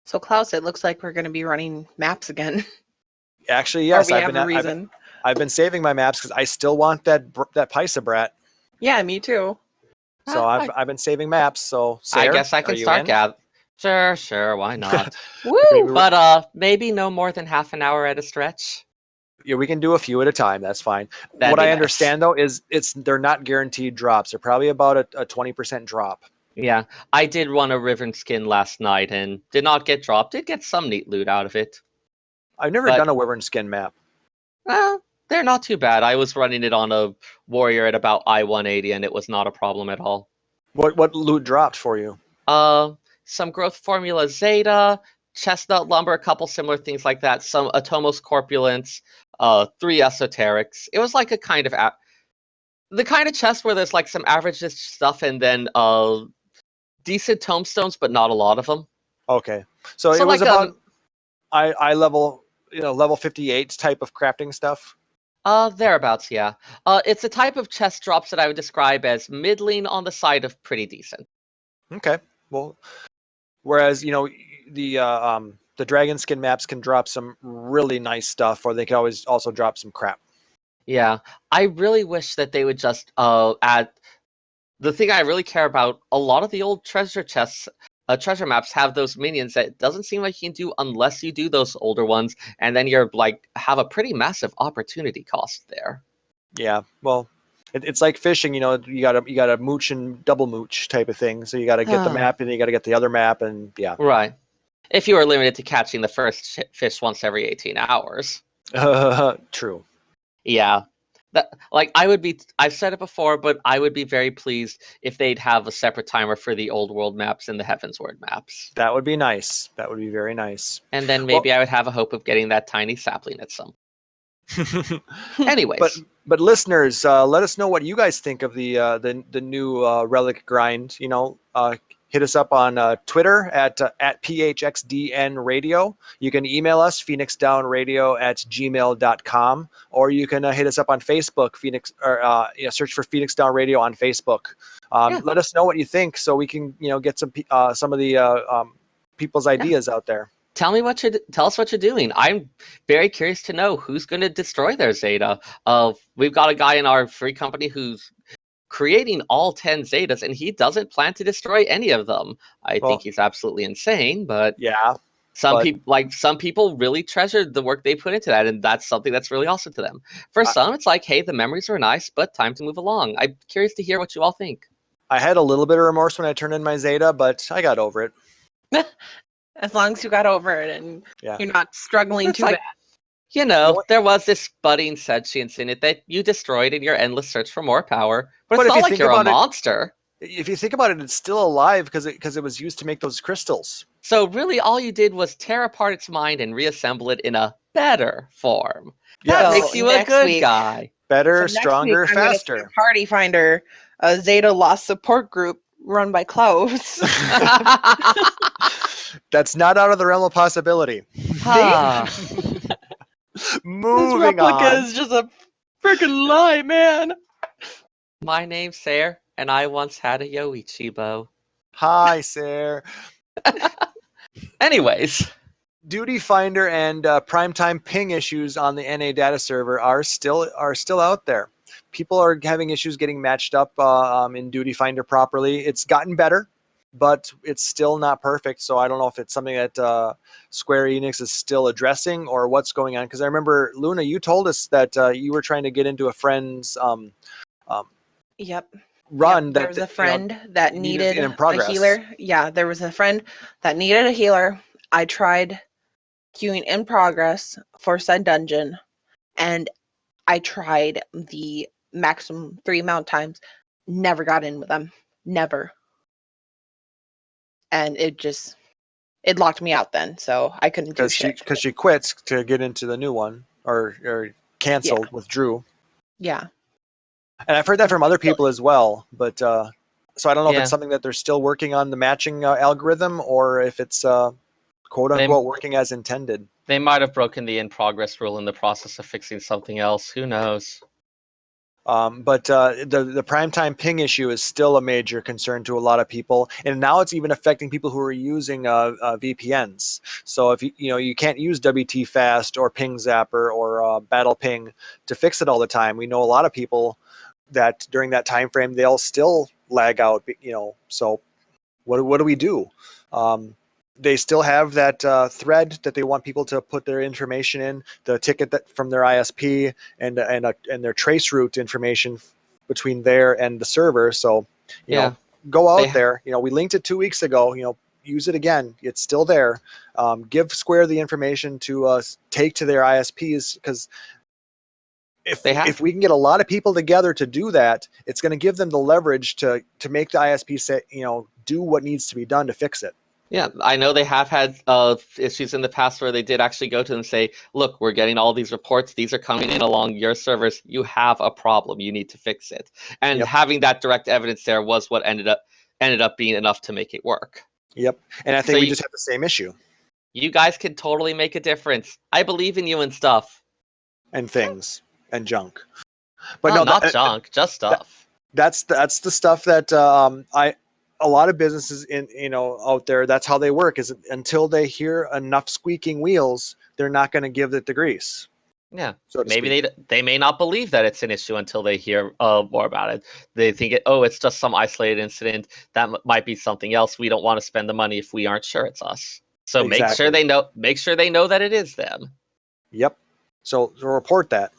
So Klaus, it looks like we're going to be running maps again. Actually, yes. Or we have a reason. I've been saving my maps because I still want that Pisa brat. Yeah, me too. So I've been saving maps. So I Sarah, guess I are can you start in? gather. Sure, why not? Woo! But maybe no more than half an hour at a stretch. Yeah, we can do a few at a time. That's fine. That'd What be I nice. understand though is they're not guaranteed drops. They're probably about a 20% drop. Yeah, I did run a Riven skin last night and did not get dropped. Did get some neat loot out of it. I've never But done a Wyvern skin map. well, they're not too bad. I was running it on a warrior at about I-180 and it was not a problem at all. What loot dropped for you? Some growth formula Zeta, chestnut lumber, a couple similar things like that. Some Atomos corpulence, 3 esoterics. It was like a kind of the kind of chest where there's like some average stuff and then decent tomestones, but not a lot of them. Okay, so So it was like about I level level 58 type of crafting stuff. thereabouts, yeah. It's a type of chest drops that I would describe as middling on the side of pretty decent. Okay, well, whereas the dragon skin maps can drop some really nice stuff, or they can always also drop some crap. Yeah, I really wish that they would just add. The thing I really care about, a lot of the old treasure chests, treasure maps have those minions that it doesn't seem like you can do unless you do those older ones, and then you're like have a pretty massive opportunity cost there. Yeah, well, it's like fishing. You gotta mooch and double mooch type of thing. So you gotta get the map, and you gotta get the other map, and yeah. Right. If you are limited to catching the first fish once every 18 hours. True. Yeah. That like I've said it before, but I would be very pleased if they'd have a separate timer for the old world maps and the Heavensward maps. That would be nice. That would be very nice. And then Well, maybe I would have a hope of getting that tiny sapling at some. Anyways. but listeners, let us know what you guys think of the new relic grind. Hit us up on Twitter at PHXDN Radio. You can email us phoenixdownradio@gmail.com, or you can hit us up on Facebook, search for Phoenix Down Radio on Facebook. Yeah. Let us know what you think, so we can get some of the people's ideas out there. Tell us what you're doing. I'm very curious to know who's going to destroy their Zeta. We've got a guy in our free company who's creating all 10 Zetas, and he doesn't plan to destroy any of them. I think he's absolutely insane, but yeah, some people really treasured the work they put into that, and that's something that's really awesome to them. For some, it's like, hey, the memories were nice, but time to move along. I'm curious to hear what you all think. I had a little bit of remorse when I turned in my Zeta, but I got over it. As long as you got over it and you're not struggling It's too like, bad. there was this budding sentience in it that you destroyed in your endless search for more power, but But it's if not you like think you're a about it- monster. If you think about it, it's still alive because it was used to make those crystals. So really all you did was tear apart its mind and reassemble it in a better form. That Yes. makes you a Next good week- guy. Better, So next stronger, week, I'm gonna faster. start Party Finder, a Zeta Lost support group run by Klaus. That's not out of the realm of possibility. Ah, Moving on. is just a freaking lie, man. my name's Sarah, and I once had a Yoichi bow. Hi, Sarah. Anyways, Duty Finder and primetime ping issues on the NA data server are still out there. People are having issues getting matched up in Duty Finder properly. It's gotten better. but it's still not perfect. So I don't know if it's something that Square Enix is still addressing or what's going on. Because I remember, Luna, you told us that you were trying to get into a friend's um, Yep. run There was a friend that needed needed in a progress. healer. Yeah, there was a friend that needed a healer. I tried queuing in progress for said dungeon, and I tried the maximum 3 amount times. Never got in with them. Never. And it locked me out then, so I couldn't do shit. Because she quits to get into the new one, or Yeah. canceled, withdrew. Yeah. And I've heard that from other people as well. But so I don't know if Yeah. it's something that they're still working on the matching algorithm, or if it's quote They unquote working as intended. they might have broken the in progress rule in the process of fixing something else. Who knows? But the primetime ping issue is still a major concern to a lot of people, and now it's even affecting people who are using VPNs. So if you can't use WT Fast or Ping Zapper or Battle Ping to fix it all the time. We know a lot of people that during that time frame they'll still lag out. So what do we do? Um, they still have that thread that they want people to put their information in, the ticket that from their ISP and their trace route information between there and the server. So, Yeah. go out They there. We linked it 2 weeks ago. Use it again. It's still there. Give Square the information to take to their ISPs, because they if have. we can get a lot of people together to do that, it's going to give them the leverage to make the ISP say, do what needs to be done to fix it. Yeah, I know they have had issues in the past where they did actually go to them and say, "Look, we're getting all these reports. These are coming in along your servers. You have a problem. You need to fix it." And Yep. having that direct evidence there was what ended up being enough to make it work. Yep. And I So think we just have the same issue you guys can totally make a difference. I believe in you and stuff. and things and junk. But Oh, no, not junk, just that stuff. that's the stuff that a lot of businesses in out there, that's how they work, is until they hear enough squeaking wheels, they're not going to give it the grease, Yeah, so to maybe speak. they may not believe that it's an issue until they hear more about it. They think it's just some isolated incident. That might be something else. We don't want to spend the money if we aren't sure it's us. So make sure Exactly. they know. Make sure they know that it is them. Yep. So report that.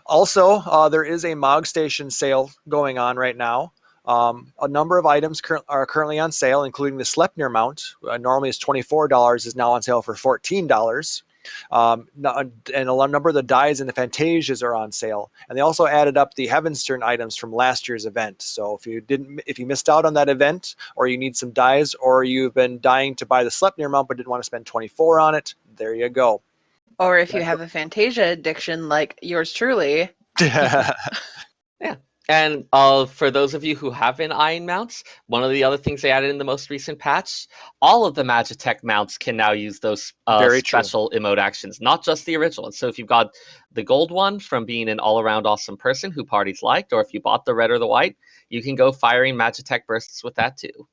Also, there is a Mog Station sale going on right now. A number of items are currently on sale, including the Sleipnir mount. Normally it's $24, is now on sale for $14. And a number of the dies in the Fantasias are on sale. And they also added up the Heavenstern items from last year's event. So if you missed out on that event, or you need some dies, or you've been dying to buy the Sleipnir mount but didn't want to spend 24 on it, there you go. Or if you That's have a Fantasia addiction like yours truly. Yeah. And for those of you who have been eyeing mounts, one of the other things they added in the most recent patch, all of the Magitech mounts can now use those Very true. special emote actions, not just the original. So if you've got the gold one from being an all-around awesome person who parties liked, or if you bought the red or the white, you can go firing Magitech bursts with that too.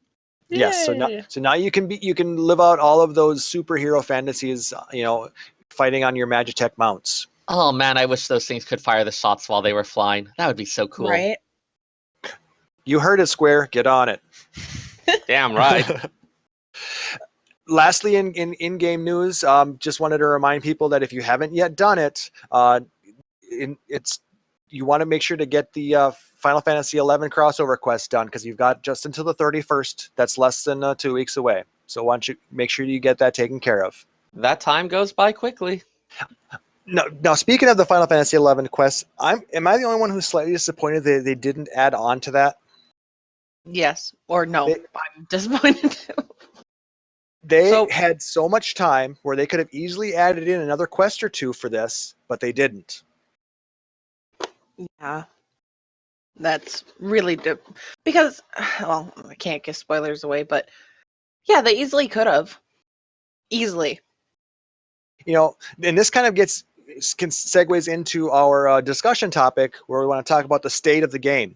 Yes, Yay. so now you can live out all of those superhero fantasies, fighting on your Magitech mounts. Oh man, I wish those things could fire the shots while they were flying. That would be so cool. Right? You heard it, Square. Get on it. Damn right. Lastly, in-game news, just wanted to remind people that if you haven't yet done it, you want to make sure to get the Final Fantasy XI crossover quest done, because you've got just until the 31st. That's less than 2 weeks away. So why don't you make sure you get that taken care of. That time goes by quickly. No, now speaking of the Final Fantasy XI quest, am I the only one who's slightly disappointed that they didn't add on to that? Yes. Or no. They I'm disappointed too. they So had so much time where they could have easily added in another quest or two for this, but they didn't. Yeah. That's really because, well, I can't give spoilers away, but yeah, they easily could have. Easily. And this kind of segues into our discussion topic, where we want to talk about the state of the game.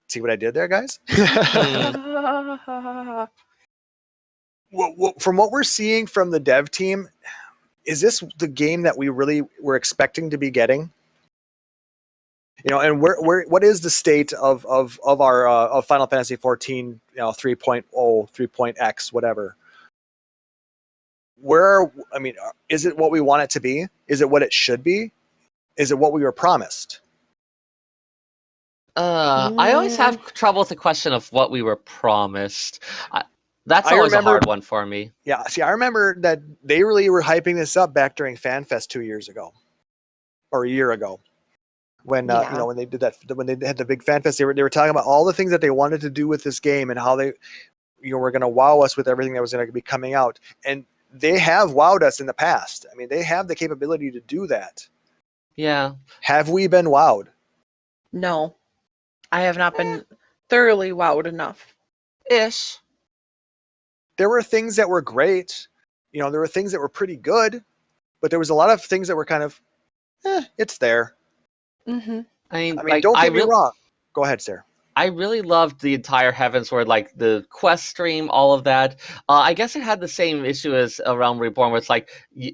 See what I did there, guys? hmm. From what we're seeing from the dev team, is this the game that we really were expecting to be getting? And what is the state of our of Final Fantasy 14, 3.0, 3.x, whatever? Is it what we want it to be? Is it what it should be? Is it what we were promised? I always have trouble with the question of what we were promised. That's I always a remember- hard one for me. Yeah, see, I remember that they really were hyping this up back during FanFest 2 years ago, or a year ago, when Yeah. when they did that, when they had the big FanFest, they were talking about all the things that they wanted to do with this game and how they were going to wow us with everything that was going to be coming out, and they have wowed us in the past. I mean, they have the capability to do that. Yeah. Have we been wowed? No, I have not been thoroughly wowed enough. Ish. There were things that were great. There were things that were pretty good, but there was a lot of things that were kind of, it's there. Mm-hmm. I mean, I mean, like, don't get me wrong. Go ahead, Sarah. I really loved the entire Heavensward, like the quest stream, all of that. I guess it had the same issue as A Realm Reborn, where it's like,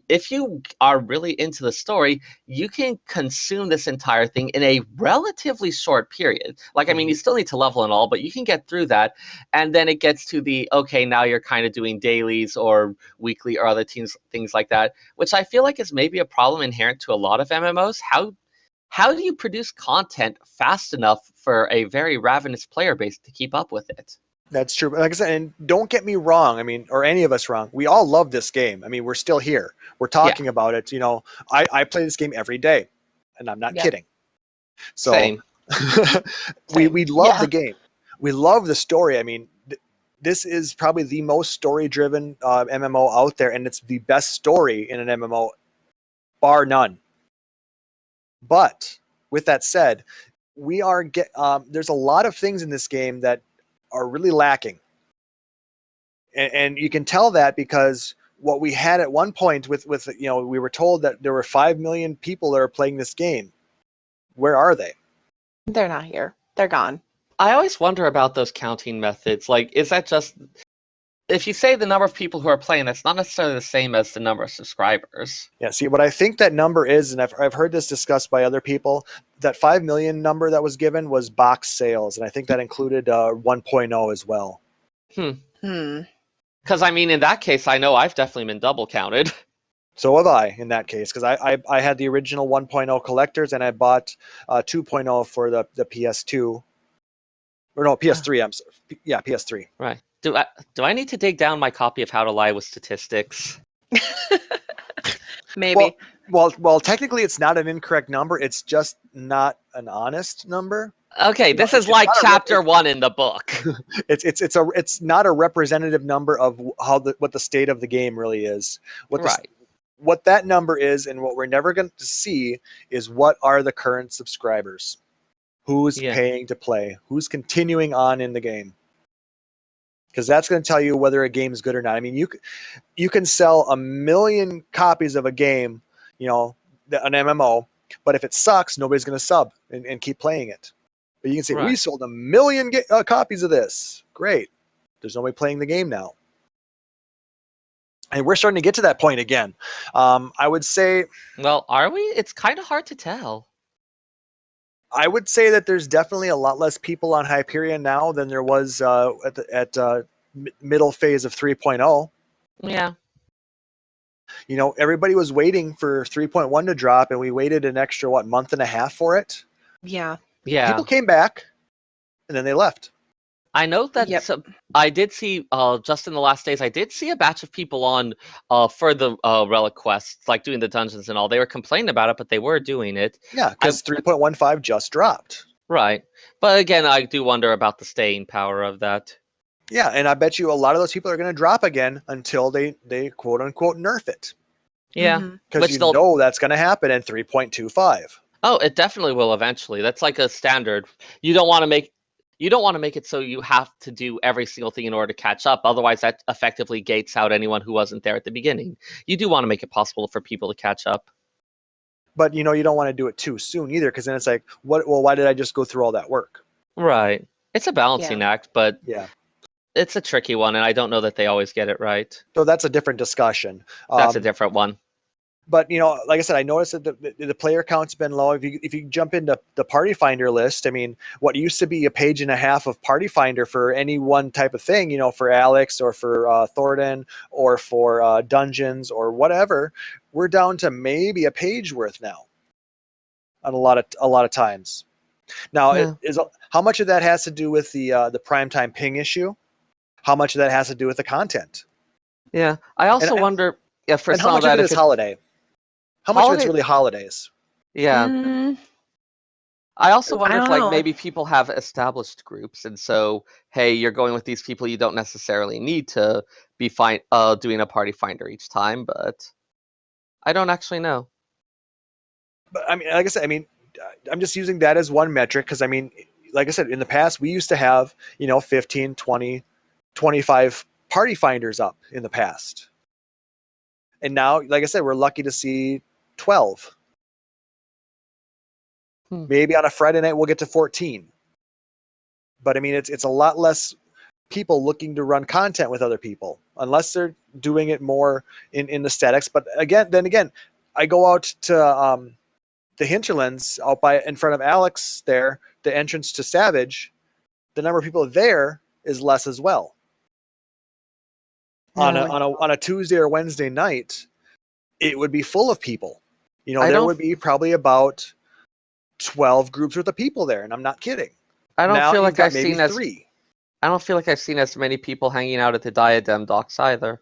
if you are really into the story, you can consume this entire thing in a relatively short period. Like, I mean, you still need to level and all, but you can get through that. And then it gets to the, okay, now you're kind of doing dailies or weekly or other things like that, which I feel like is maybe a problem inherent to a lot of MMOs. How do you produce content fast enough for a very ravenous player base to keep up with it? That's true. Like I said, and don't get me wrong. I mean, or any of us wrong. We all love this game. I mean, we're still here. We're talking about it. I play this game every day, and I'm not Yep. kidding. So Same. we love Yeah. the game. We love the story. I mean, this is probably the most story-driven MMO out there, and it's the best story in an MMO, bar none. But with that said, there's a lot of things in this game that are really lacking, and you can tell that because what we had at one point with we were told that there were 5 million people that are playing this game. Where are they? They're not here. They're gone. I always wonder about those counting methods. Like, is that just if you say the number of people who are playing, that's not necessarily the same as the number of subscribers. Yeah, see, what I think that number is, and I've heard this discussed by other people, that 5 million number that was given was box sales, and I think that included 1.0 as well. Hmm. Because, I mean, in that case, I know I've definitely been double counted. So have I in that case, because I had the original 1.0 collectors, and I bought 2.0 for the PS2. Or no, PS3, I'm sorry. Yeah, PS3. Right. Do I need to dig down my copy of How to Lie with Statistics? Maybe. Well, technically it's not an incorrect number, it's just not an honest number. Okay, this is it's like not a chapter 1 in the book. It's not a representative number of what the state of the game really is. Right. What that number is, and what we're never going to see, is what are the current subscribers, who's Yeah. paying to play, who's continuing on in the game, because that's going to tell you whether a game is good or not. I mean, you can sell 1 million copies of a game, an MMO, but if it sucks, nobody's going to sub and keep playing it. But you can say, we Right. sold 1 million copies of this. Great. There's nobody playing the game now. And we're starting to get to that point again. I would say Well, are we? It's kind of hard to tell. that there's definitely a lot less people on Hyperion now than there was at middle phase of 3.0. Yeah. Everybody was waiting for 3.1 to drop, and we waited an extra, month and a half for it. Yeah. Yeah. People came back, and then they left. I know that Yep. I did see just in the last days I did see a batch of people on for the relic quests, like doing the dungeons and all. They were complaining about it, but they were doing it. Yeah, because 3.15 just dropped. Right. But again, I do wonder about the staying power of that. Yeah, and I bet you a lot of those people are going to drop again until they quote unquote nerf it, Yeah. Mhm. because Which they'll that's going to happen in 3.25. Oh, it definitely will eventually. That's like a standard. You don't want to make it so you have to do every single thing in order to catch up. Otherwise, that effectively gates out anyone who wasn't there at the beginning. You do want to make it possible for people to catch up. But you don't want to do it too soon either, because then it's like, what? Well, why did I just go through all that work? Right. It's a balancing act, but Yeah. it's a tricky one, and I don't know that they always get it right. So that's a different discussion. That's a different one. but like I said, I noticed that the player count's been low. If you jump into the Party Finder list, I mean, what used to be a page and a half of Party Finder for any one type of thing, for Alex or for Thornton or for dungeons or whatever, we're down to maybe a page worth now. On a lot of times. Now, Yeah. how much of that has to do with the primetime ping issue? How much of that has to do with the content? Yeah. I also And wonder if for and how some of much of that, it if is it's holiday? How much of it's holiday. really holidays? Yeah. Mm, I also I wonder if don't like know. maybe people have established groups, and so hey, you're going with these people. You don't necessarily need to be doing a party finder each time, but I don't actually know. But I mean, like I said, I'm just using that as one metric because like I said, in the past we used to have 15, 20, 25 party finders up in the past, and now, like I said, we're lucky to see 12. Hmm. Maybe on a Friday night we'll get to 14. But I mean, it's a lot less people looking to run content with other people unless they're doing it more in aesthetics. But then again, I go out to the hinterlands out by in front of Alex there, the entrance to Savage. The number of people there is less as well. On Yeah. a Tuesday or Wednesday night, it would be full of people. I There don't. would be probably about 12 groups worth of people there, and I'm not kidding. I don't Now feel you've like got I've maybe seen as. 3. I don't feel like I've seen as many people hanging out at the Diadem docks either.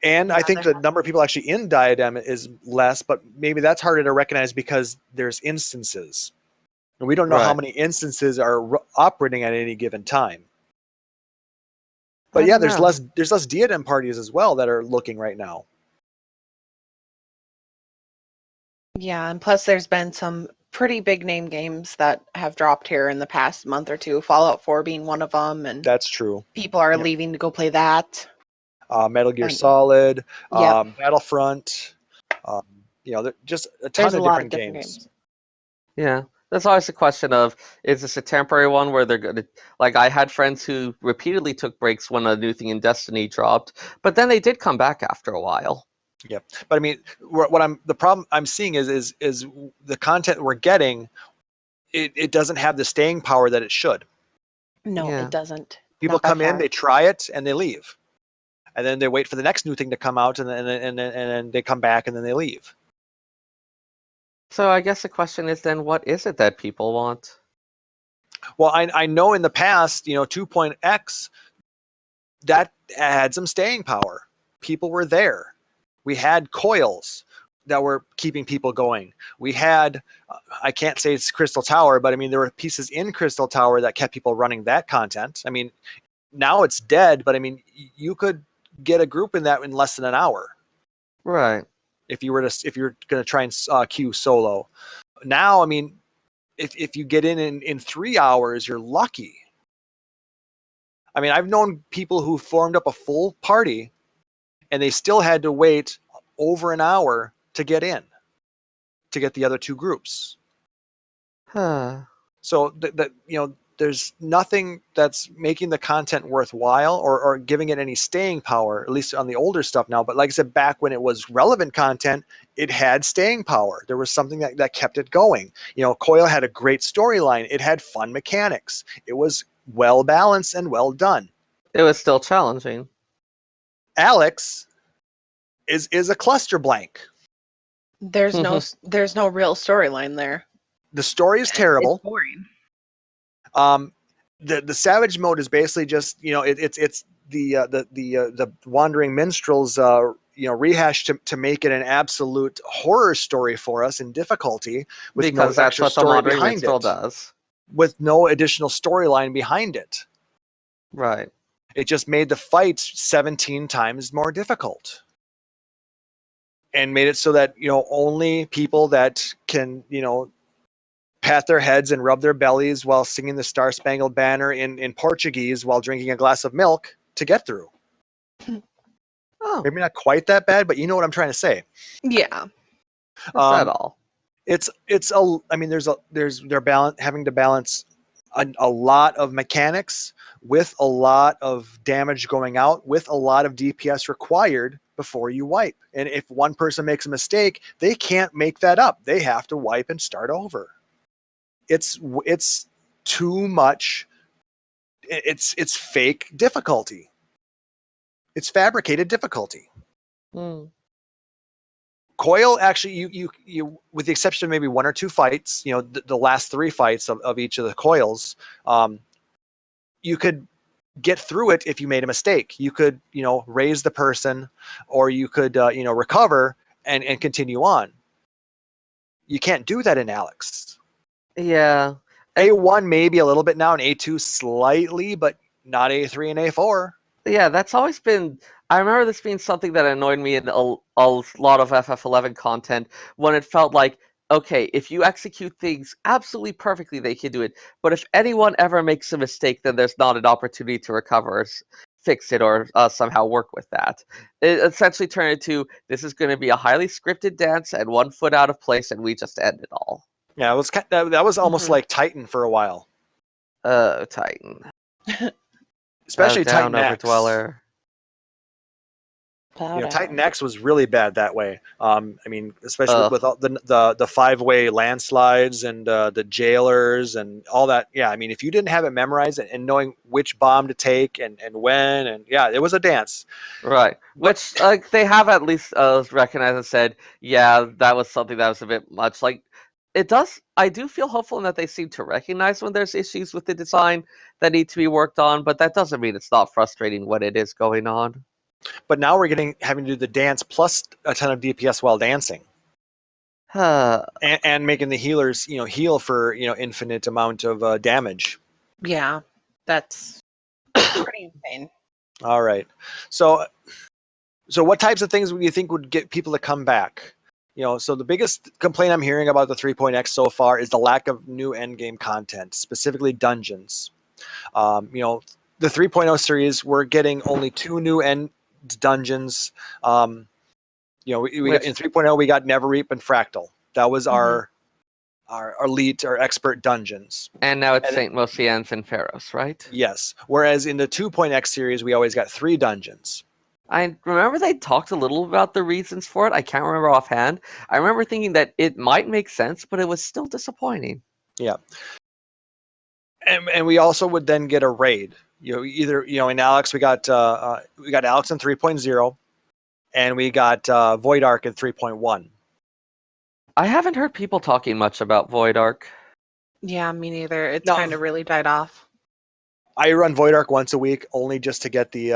And I Yeah, think the number of people actually in Diadem is less, but maybe that's harder to recognize because there's instances. And we don't know how Right. many instances are operating at any given time. I But yeah, don't know. there's less Diadem parties as well that are looking right now. Yeah, and plus there's been some pretty big name games that have dropped here in the past month or two. Fallout 4 being one of them, and That's true. people are Yep. leaving to go play that. Metal Gear And Solid, yep, Battlefront, um, just a ton there's a of lot of different different games. games. Yeah. That's always a question of, is this a temporary one where they're gonna, like, I had friends who repeatedly took breaks when a new thing in Destiny dropped, but then they did come back after a while. Yep. But I mean, the problem I'm seeing is the content we're getting. It doesn't have the staying power that it should. No, it Yeah. doesn't. People Not by come in, far. they try it, and they leave, and then they wait for the next new thing to come out, and then they come back, and then they leave. So I guess the question is then, what is it that people want? Well, I know in the past, 2.x that had some staying power. People were there. We had coils that were keeping people going. We had, I can't say it's Crystal Tower, but I mean, there were pieces in Crystal Tower that kept people running that content. I mean, now it's dead, but I mean, you could get a group in that in less than an hour Right. if you're going to try and queue solo. Now, I mean, if you get in 3 hours, you're lucky. I mean, I've known people who formed up a full party and they still had to wait over an hour to get in, to get the other 2 groups. Huh. So there's nothing that's making the content worthwhile or giving it any staying power, at least on the older stuff now. But like I said, back when it was relevant content, it had staying power. There was something that kept it going. Coil had a great storyline. It had fun mechanics. It was well balanced and well done. It was still challenging. Alex is a cluster blank. There's no real storyline there. The story is It's terrible. boring. The savage mode is basically just it's the wandering minstrels rehashed to make it an absolute horror story for us in difficulty with no Because that's extra what the story Wandering behind Minstrel it, does. with no additional storyline behind it. Right. It just made the fights 17 times more difficult and made it so that only people that can pat their heads and rub their bellies while singing the Star Spangled Banner in Portuguese while drinking a glass of milk to get through. Oh, Maybe not quite that bad, but you know what I'm trying to say. Yeah. is that Um, all? I mean, they're having to balance a lot of mechanics with a lot of damage going out with a lot of DPS required before you wipe. And if one person makes a mistake, they can't make that up. They have to wipe and start over. It's too much. It's fake difficulty. It's fabricated difficulty. Coil actually, you with the exception of maybe one or two fights, the last three fights of each of the coils, you could get through it if you made a mistake. You could raise the person, or you could recover and continue on. You can't do that in Alex. Yeah. A1 maybe a little bit now, and A2 slightly, but not A3 and A4. Yeah, that's always been. I remember this being something that annoyed me in a lot of FF11 content when it felt like, okay, if you execute things absolutely perfectly, they can do it. But if anyone ever makes a mistake, then there's not an opportunity to recover, or fix it, or somehow work with that. It essentially turned into, this is going to be a highly scripted dance and 1 foot out of place, and we just end it all. Yeah, it was that was almost Mhm. like Titan for a while, Titan. especially Down Titan X. Overdweller. Titan X was really bad that way. Especially Ugh. with all the 5-way landslides and the jailers and all that. Yeah, if you didn't have it memorized and knowing which bomb to take and when, and yeah, it was a dance. Right. But Which they have at least recognized and said, yeah, that was something that was a bit much. Like, it does. I do feel hopeful in that they seem to recognize when there's issues with the design that need to be worked on, but that doesn't mean it's not frustrating when it is going on. now we're having to do the dance plus a ton of DPS while dancing, Uh, and making the healers heal for infinite amount of damage. Yeah, that's pretty insane. All right, so what types of things would you think would get people to come back? So the biggest complaint I'm hearing about the 3.x so far is the lack of new endgame content, specifically dungeons. The 3.0 series, we're getting only 2 new end dungeons. We got, which in 3.0 we got Neverreap and Fractal. That was Mhm. our elite, our expert dungeons. and now it's And Saint Mosians and Pharos, right? yes, whereas in the 2.x series we always got 3 dungeons. I remember they talked a little about the reasons for it. I can't remember offhand. I remember thinking that it might make sense, but it was still disappointing. Yeah. And we also would then get a raid. Either in Alex we got Alex in 3.0, and we got Void Ark in 3.1. I haven't heard people talking much about Void Ark. Yeah, me neither. It's Now, kind of really died off. I run Void Ark once a week, only just to get the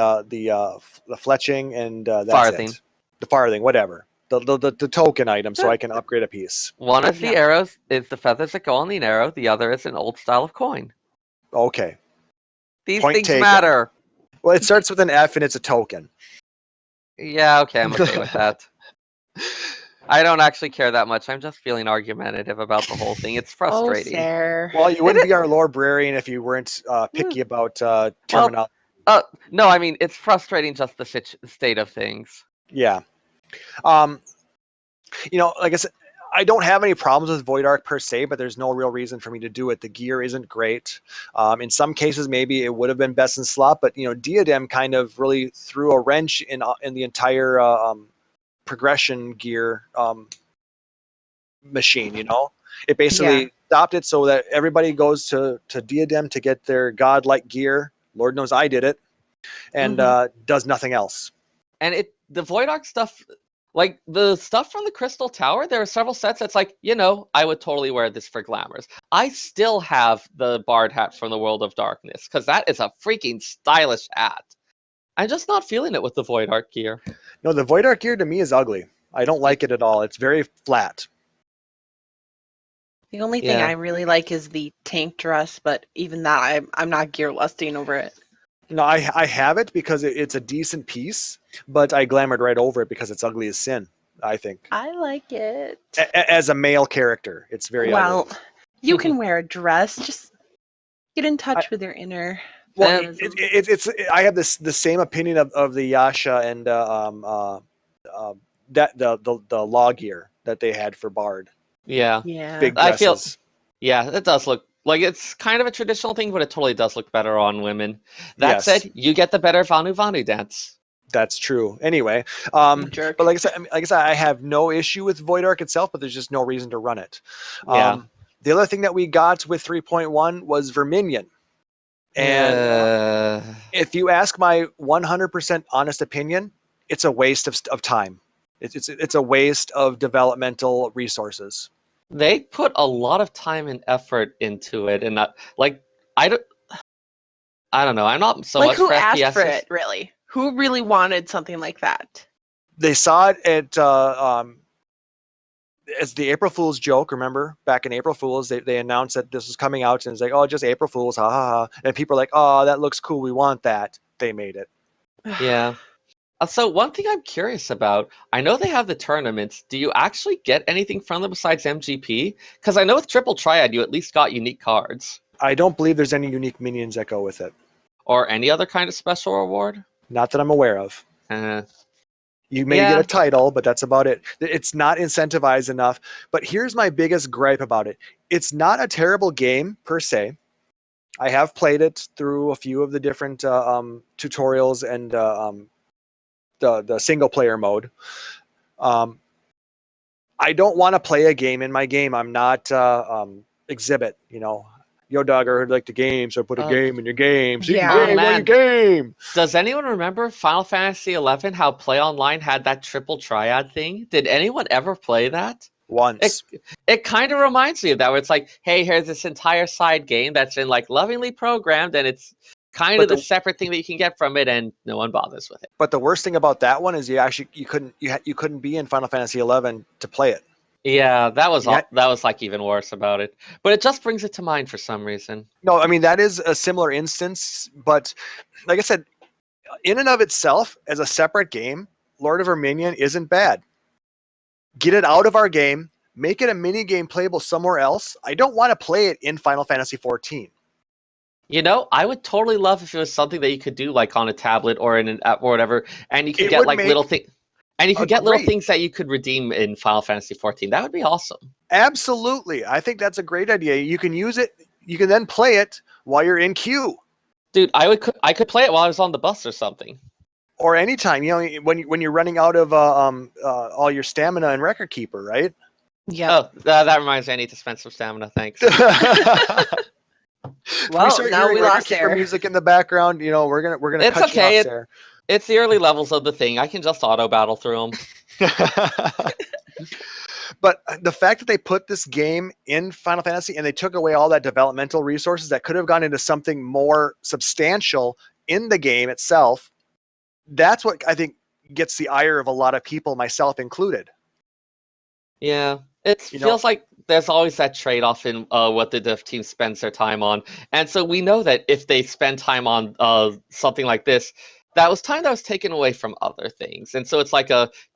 fletching, and that's Farthing. it. The farthing, whatever. The token item, so I can upgrade a piece. One of the Yep. arrows is the feathers that go on the arrow. The other is an old style of coin. Okay. These Point things taken. matter. Well, it starts with an F and it's a token. Yeah, okay, I'm okay with that. I don't actually care that much. I'm just feeling argumentative about the whole thing. It's Oh, frustrating. fair. Well, you wouldn't be our librarian if you weren't picky about Well, terminology. no, I mean, it's frustrating just the state of things. Yeah. Like I said, I don't have any problems with Void Ark per se, but there's no real reason for me to do it. The gear isn't great. In some cases, maybe it would have been best in slot, but Diadem kind of really threw a wrench in the entire progression gear machine. It basically Yeah. stopped it so that everybody goes to Diadem to get their godlike gear. Lord knows I did it, and does nothing else. And the Void Ark stuff, like the stuff from the Crystal Tower, there are several sets that's like, I would totally wear this for glamours. I still have the Bard hat from the World of Darkness, because that is a freaking stylish hat. I'm just not feeling it with the Void Ark gear. No, the Void Ark gear to me is ugly. I don't like it at all. It's very flat. The only thing Yeah. I really like is the tank dress, but even that, I'm not gear lusting over it. No, I have it because it's a decent piece, but I glamored right over it because it's ugly as sin, I think. I like it. As a male character, it's very Well, ugly. you can wear a dress. Just get in touch I- with your inner Well, feminism. I have the same opinion of the Yasha and that the law gear that they had for Bard. Yeah. Yeah. Big I feel, dresses. yeah, it does look like it's kind of a traditional thing, but it totally does look better on women. That Yes. said, you get the better Vanu Vanu dance. That's true. Anyway, Jerk. but like I said, I have no issue with Void Ark itself, but there's just no reason to run it. Yeah. The other thing that we got with 3.1 was Verminion. And if you ask my 100% honest opinion, it's a waste of time. It's a waste of developmental resources. They put a lot of time and effort into it, and not like I don't. I don't know. I'm not so Like, much who for asked for FPSs. it, really? Who really wanted something like that? They saw it at as the April Fool's joke. Remember back in April Fool's, they announced that this was coming out, and it's like, oh, just April Fool's, ha ha ha. And people are like, oh, that looks cool. We want that. They made it. Yeah. So one thing I'm curious about, I know they have the tournaments. Do you actually get anything from them besides MGP? Because I know with Triple Triad, you at least got unique cards. I don't believe there's any unique minions that go with it. Or any other kind of special reward? Not that I'm aware of. Uh, You may get yeah. a title, but that's about it. It's not incentivized enough. But here's my biggest gripe about it. It's not a terrible game per se. I have played it through a few of the different tutorials and the single player mode. Um, I don't want to play a game in my game. I'm not Exhibit, Yo, Dogger, I'd like the game, so put a game in your game. See, Yeah. Oh game on your man, game. does anyone remember Final Fantasy XI? How Play Online had that Triple Triad thing? Did anyone ever play that? It Once. it kind of reminds me of that, where it's like, hey, here's this entire side game that's been like lovingly programmed, and it's kind But of the the separate thing that you can get from it, and no one bothers with it. but the worst thing about that one is you couldn't be in Final Fantasy 11 to play it. Yeah, that was Yeah. that was like even worse about it. But it just brings it to mind for some reason. No, I mean that is a similar instance, but like I said, in and of itself, as a separate game, Lord of Verminion isn't bad. Get it out of our game, make it a mini game playable somewhere else. I don't want to play it in Final Fantasy 14. You know, I would totally love if it was something that you could do like on a tablet or in an app or whatever, and you could It get would like little make things, and you a could get little great, things that you could redeem in Final Fantasy 14. That would be awesome. absolutely. I think that's a great idea. You can use it. You can then play it while you're in queue Dude, I could play it while I was on the bus or something. or anytime. When you're running out of all your stamina and record keeper, right? Yep. Oh, that reminds me. I need to spend some stamina. Thanks. We start now hearing we record lost keeper Sarah. music in the background. We're gonna It's cut you off, okay. Sarah. It's the early levels of the thing. I can just auto battle through them. But the fact that they put this game in Final Fantasy and they took away all that developmental resources that could have gone into something more substantial in the game itself, that's what I think gets the ire of a lot of people, myself included. Yeah, it You know, feels like there's always that trade-off in what the dev team spends their time on, and so we know that if they spend time on something like this, that was time that was taken away from other things, and so it's like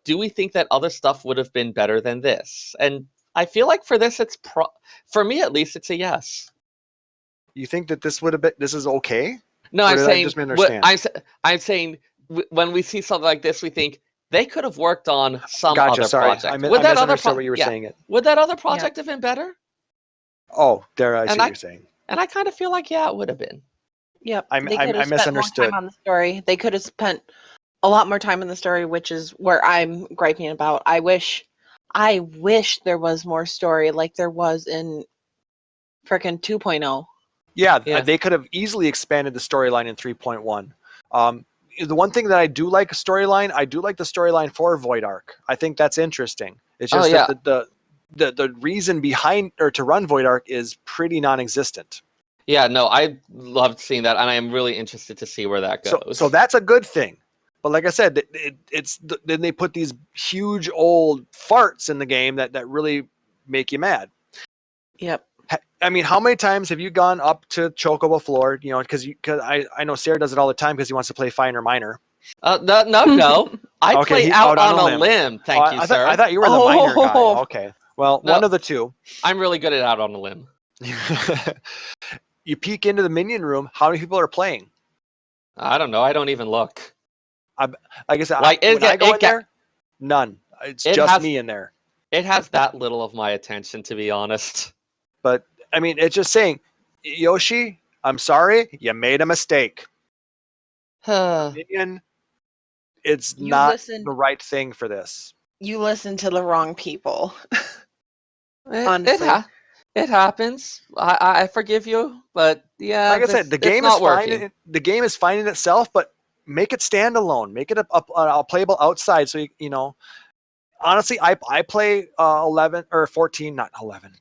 do we think that other stuff would have been better than this? And I feel like for this, for me at least, it's a yes. you think that this is okay, No, or I'm did I saying just misunderstand? I'm saying when we see something like this, we think they could have worked on some Gotcha. other Sorry, project. I Would that other misunderstood what you were saying. It. would that other Yeah. project have been better? Oh, there I see And what I you're saying. and I kind of feel like yeah, it would have been. Yep. I They could I have spent more misunderstood. time on the story. They could have spent a lot more time in the story, which is where I'm griping about. I wish there was more story like there was in frickin' 2.0. Yeah, Yeah. they could have easily expanded the storyline in 3.1. The one thing that I do like I do like the storyline for Void Ark. I think that's interesting. It's Oh just that yeah. the reason behind or to run Void Ark is pretty non-existent. Yeah, no, I loved seeing that, and I am really interested to see where that So goes. that's a good thing. But like I said, then they put these huge old farts in the game that really make you mad. Yep. I mean, how many times have you gone up to Chocobo Floor? Because I know Sarah does it all the time because he wants to play Finer Minor. No. I Okay, play he out out on a limb. Oh, Thank you, I sir. thought you were the minor guy. Oh, Okay, well, No, one of the two. I'm really good at out on a limb. You peek into the minion room. How many people are playing? I don't know. I don't even look. Like I said, Like when I go in there, none. It's it just has me in there. it has that little of my attention, to be honest. But I mean, it's just saying, Yoshi, I'm sorry, you made a mistake. Yeah, Minion it's You not listened. the right thing for this. You listened to the wrong people. It, it, Honestly. ha- it happens. I forgive you, but yeah, Like I said, it's not working. The game is fine in itself, but make it standalone. Make it a playable outside. So you know. Honestly, I play 11 or 14, not 11.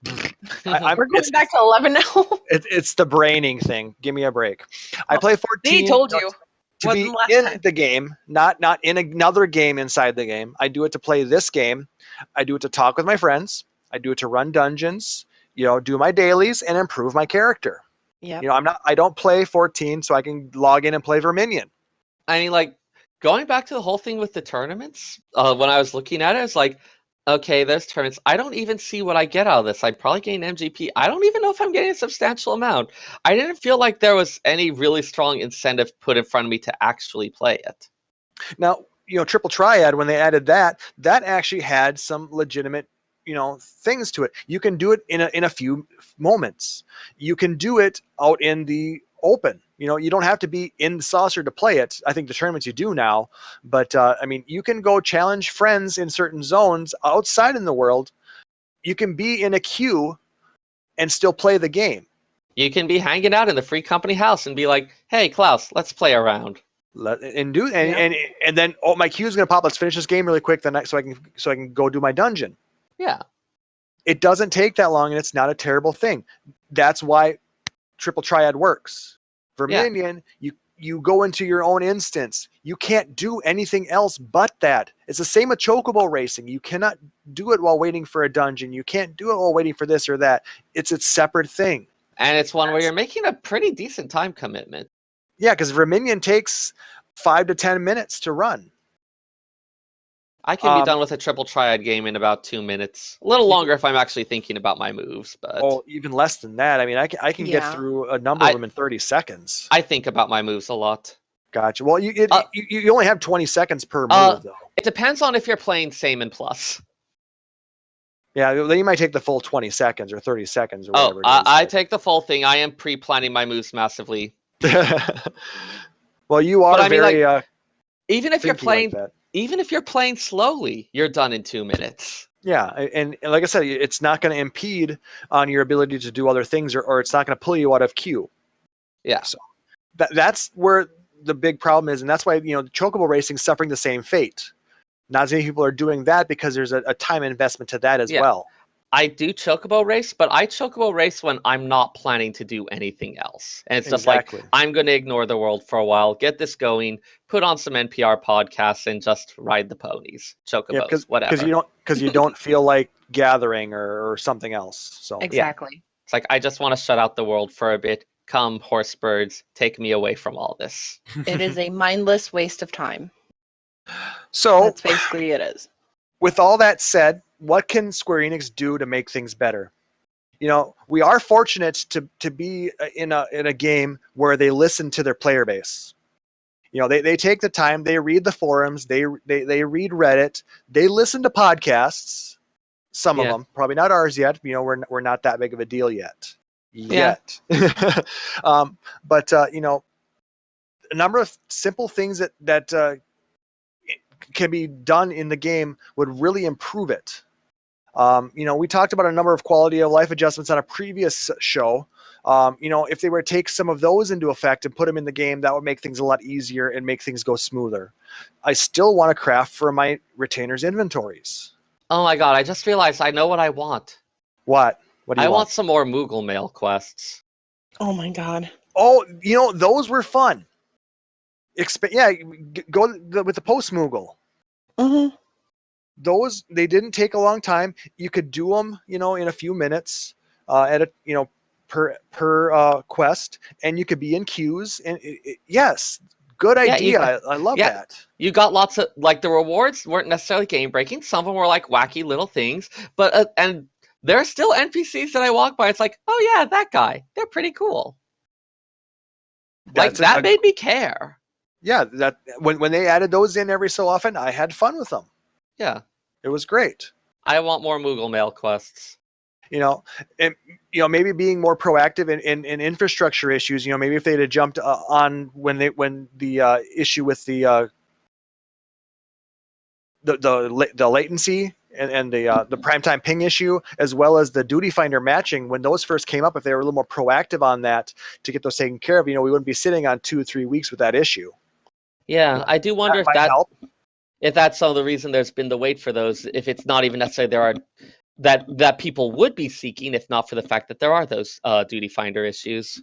I'm We're going back to 11 now. it's the braining thing. Give me a break. I Oh, play they 14 told you. to Wasn't be last in time. the game, not in another game inside the game. I do it to play this game. I do it to talk with my friends. I do it to run dungeons. You know, do my dailies and improve my character. Yep. You know, I don't play 14 so I can log in and play Verminion. I mean, like, going back to the whole thing with the tournaments, when I was looking at it, it's like, okay, there's tournaments. I don't even see what I get out of this. I probably gain MGP. I don't even know if I'm getting a substantial amount. I didn't feel like there was any really strong incentive put in front of me to actually play it. Now, you know, Triple Triad, when they added that, that actually had some legitimate, you know, things to it. You can do it in a few moments. You can do it out in the open. You know, you don't have to be in the saucer to play it. I think the tournaments you do now, but I mean, you can go challenge friends in certain zones outside in the world. You can be in a queue and still play the game. You can be hanging out in the free company house and be like, hey, Klaus, let's play around. Yep. And then my queue is gonna pop. Let's finish this game really quick. So I can go do my dungeon. Yeah. It doesn't take that long, and it's not a terrible thing. That's why Triple Triad works. Yeah. Verminion, you go into your own instance. You can't do anything else but that. It's the same with Chocobo racing. You cannot do it while waiting for a dungeon. You can't do it while waiting for this or that. It's a separate thing. And it's one where you're making a pretty decent time commitment. Yeah, because Verminion takes 5 to 10 minutes to run. I can be done with a triple triad game in about 2 minutes. A little longer if I'm actually thinking about my moves, but Even less than that. I mean, I can get Yeah. through a number of them in 30 seconds. I think about my moves a lot. Gotcha. Well, Uh, you only have 20 seconds per move, though. It depends on if you're playing same and plus. Yeah, then you might take the full 20 seconds or 30 seconds or Oh, whatever it is. I take the full thing. I am pre-planning my moves massively. Well, you But are I mean, very like, even if you're thinky like playing, that. even if you're playing slowly, you're done in 2 minutes. Yeah, and like I said, it's not going to impede on your ability to do other things, or it's not going to pull you out of queue. Yeah. So that's where the big problem is, and that's why, you know, Chocobo racing is suffering the same fate. Not as many people are doing that because there's a time investment to that as Yeah. well. I do chocobo race, but I chocobo race when I'm not planning to do anything else. And it's just Exactly. like, I'm going to ignore the world for a while, get this going, put on some NPR podcasts, and just ride the ponies. Yeah, Chocobos, whatever. because you don't feel like gathering or something else. So Exactly. It's like, I just want to shut out the world for a bit. Come, horse birds, take me away from all this. It is a mindless waste of time. So That's basically it is. with all that said, what can Square Enix do to make things better? You know, we are fortunate to be in a game where they listen to their player base. You know, they take the time, they read the forums, they read Reddit, they listen to podcasts. Some of Yeah. them, probably not ours yet. You know, we're not that big of a deal yet. Yeah. But you know, a number of simple things that can be done in the game would really improve it. You know, we talked about a number of quality of life adjustments on a previous show. You know, if they were to take some of those into effect and put them in the game, that would make things a lot easier and make things go smoother. I still want to craft for my retainers' inventories. Oh my god, I just realized I know what I want. What? What do I you want want? some more Moogle Mail quests. Oh my god. Oh, you know, those were fun. Yeah, go with the post Moogle. Mm-hmm. Those, they didn't take a long time. You could do them, you know, in a few minutes at a, you know, per quest, and you could be in queues. And yes, good Yeah, idea. I love yeah, that. you got lots of, like, the rewards weren't necessarily game breaking. Some of them were like wacky little things, but and there are still NPCs that I walk by. It's like, oh yeah, that guy. They're pretty cool. Like That's that made me care. yeah. That when they added those in every so often, I had fun with them. Yeah, It was great. I want more Moogle Mail quests. You know, and you know, maybe being more proactive in infrastructure issues. You know, maybe if they'd have jumped on when the issue with the the latency and the primetime ping issue, as well as the duty finder matching. When those first came up, if they were a little more proactive on that to get those taken care of, we wouldn't be sitting on 2 or 3 weeks with that issue. Yeah, I do wonder That might help. if that's some of the reason there's been the wait for those. If it's not even necessarily there are that people would be seeking, if not for the fact that there are those duty finder issues.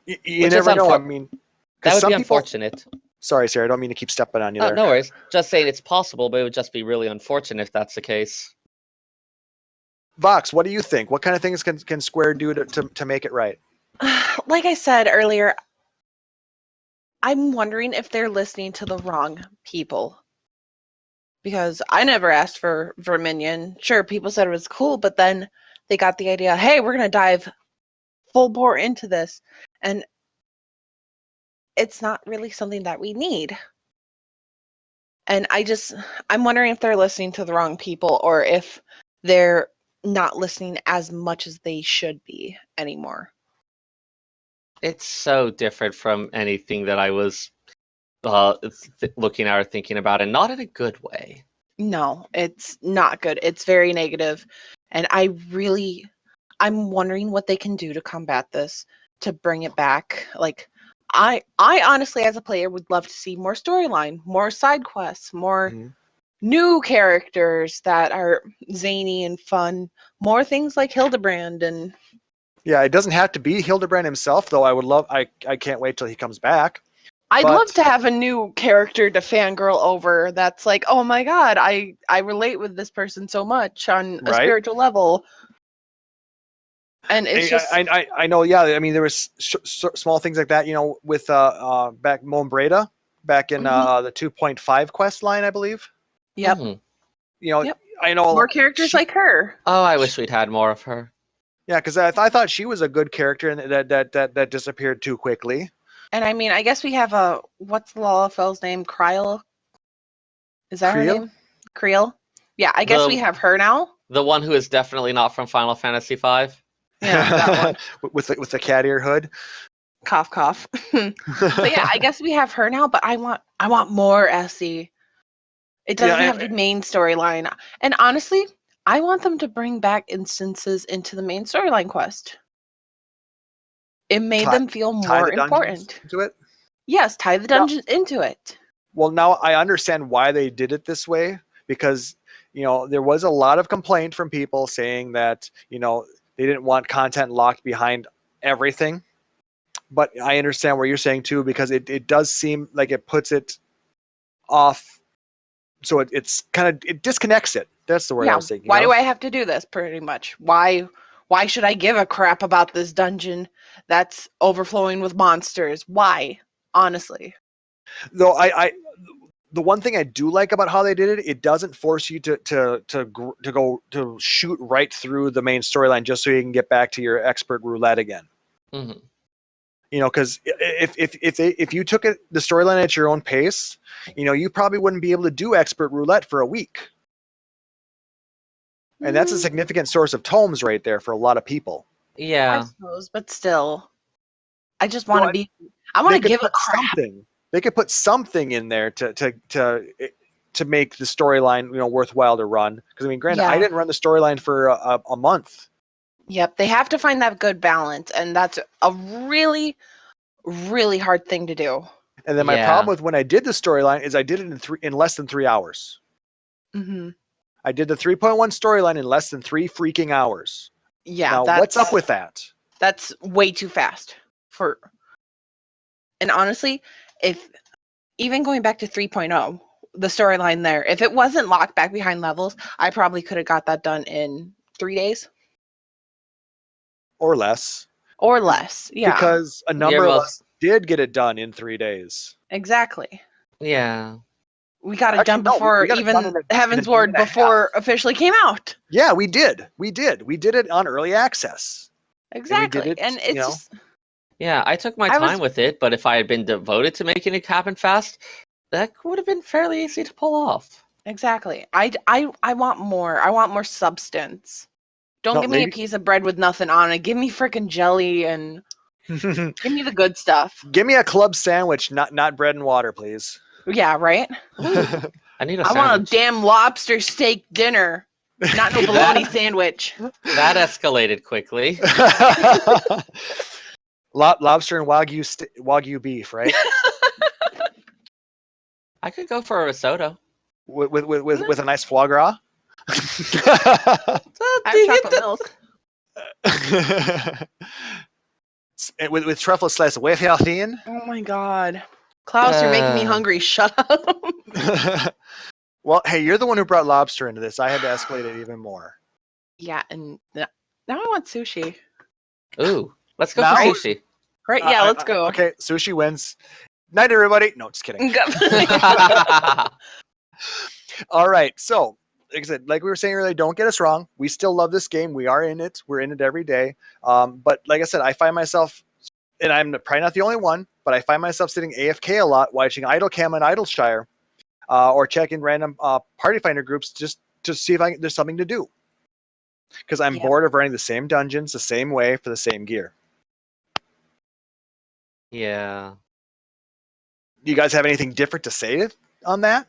You Which is never know. I unfor- mean, That because would some be people. unfortunate. Sorry, Sarah. I don't mean to keep stepping on you Oh, there. no worries. Just saying it's possible, but it would just be really unfortunate if that's the case. Vox, what do you think? What kind of things can Square do to make it right? Like I said earlier, I'm wondering if they're listening to the wrong people. Because I never asked for Verminion. Sure, people said it was cool, but then they got the idea, hey, we're going to dive full bore into this. And it's not really something that we need. And I'm wondering if they're listening to the wrong people or if they're not listening as much as they should be anymore. It's so different from anything that I was looking at or thinking about, and not in a good way. No, it's not good. It's very negative. And I'm wondering what they can do to combat this, to bring it back. Like, I honestly, as a player, would love to see more storyline, more side quests, more new characters that are zany and fun, more things like Hildebrand. And Yeah, it doesn't have to be Hildebrand himself, though. I can't wait till he comes back. I'd But- love to have a new character to fangirl over that's like, oh my god, I relate with this person so much on a Right. spiritual level. And it's just I know. Yeah, I mean there was small things like that. With back Mombreda back in the 2.5 quest line, I believe. Yep. Mhm. Yep. I know More characters like her. Oh, I wish we'd had more of her. Yeah, because I thought she was a good character, and that disappeared too quickly. And I mean, I guess we have what's Lalafell's name? Kryl? Is that her Creel? name? Creel? Yeah, I guess we have her now. The one who is definitely not from Final Fantasy V. Yeah, that one. with the cat ear hood. Cough, cough. But yeah, I guess we have her now, but I want more Essie. It doesn't have the main storyline. And honestly, I want them to bring back instances into the main storyline quest. It made them feel more important. Into it. Yes, tie the dungeons into it. Well, now I understand why they did it this way, because there was a lot of complaint from people saying that they didn't want content locked behind everything. But I understand what you're saying too, because it does seem like it puts it off. So it's kind of, it disconnects it. That's the word I was thinking. Why do I have to do this? Pretty much. Why should I give a crap about this dungeon that's overflowing with monsters? Why? Honestly. Though the one thing I do like about how they did it, it doesn't force you to go to shoot right through the main storyline just so you can get back to your expert roulette again. Mm-hmm. Because if you took the storyline at your own pace, you probably wouldn't be able to do expert roulette for a week. And that's a significant source of tomes right there for a lot of people. Yeah. I suppose, but still, I just want to I want to give a crap. Something. They could put something in there to make the storyline worthwhile to run. Because I mean, granted, I didn't run the storyline for a month. Yep, they have to find that good balance, and that's a really, really hard thing to do. And then my problem with when I did the storyline is I did it in less than 3 hours. Mm-hmm. I did the 3.1 storyline in less than 3 freaking hours. Yeah, now what's up with that? That's way too fast for. And honestly, if even going back to 3.0, the storyline there, if it wasn't locked back behind levels, I probably could have got that done in 3 days. Or less. Or less, yeah. Because a number of us did get it done in 3 days. Exactly. Yeah. We got it done before even Heaven's Ward before officially came out. Yeah, we did. We did it on early access. Exactly. And it's just... Yeah, I took my time with it, but if I had been devoted to making it happen fast, that would have been fairly easy to pull off. Exactly. I want more. I want more substance. Don't give me a piece of bread with nothing on it. Give me freaking jelly and give me the good stuff. Give me a club sandwich, not bread and water, please. Yeah, right? I need a I want a sandwich. damn lobster steak dinner, not no bologna sandwich. That escalated quickly. Lobster and wagyu beef, right? I could go for a risotto. With a nice foie gras. I have chocolate milk. with truffle slice way thin. Oh my god. Klaus, you're making me hungry. Shut up. Well, hey, you're the one who brought lobster into this. I had to escalate it even more. Yeah, and now I want sushi. Ooh, let's go Now- for sushi. Right? Yeah, let's go. Okay, sushi wins. Night, everybody. No, just kidding. All right, so like I said, like we were saying earlier, don't get us wrong. We still love this game. We are in it. We're in it every day. But like I said, I find myself, and I'm probably not the only one, but I find myself sitting AFK a lot, watching Idle Cam and Idleshire, or checking random party finder groups just to see if there's something to do. Because I'm bored of running the same dungeons the same way for the same gear. Yeah. You guys have anything different to say on that?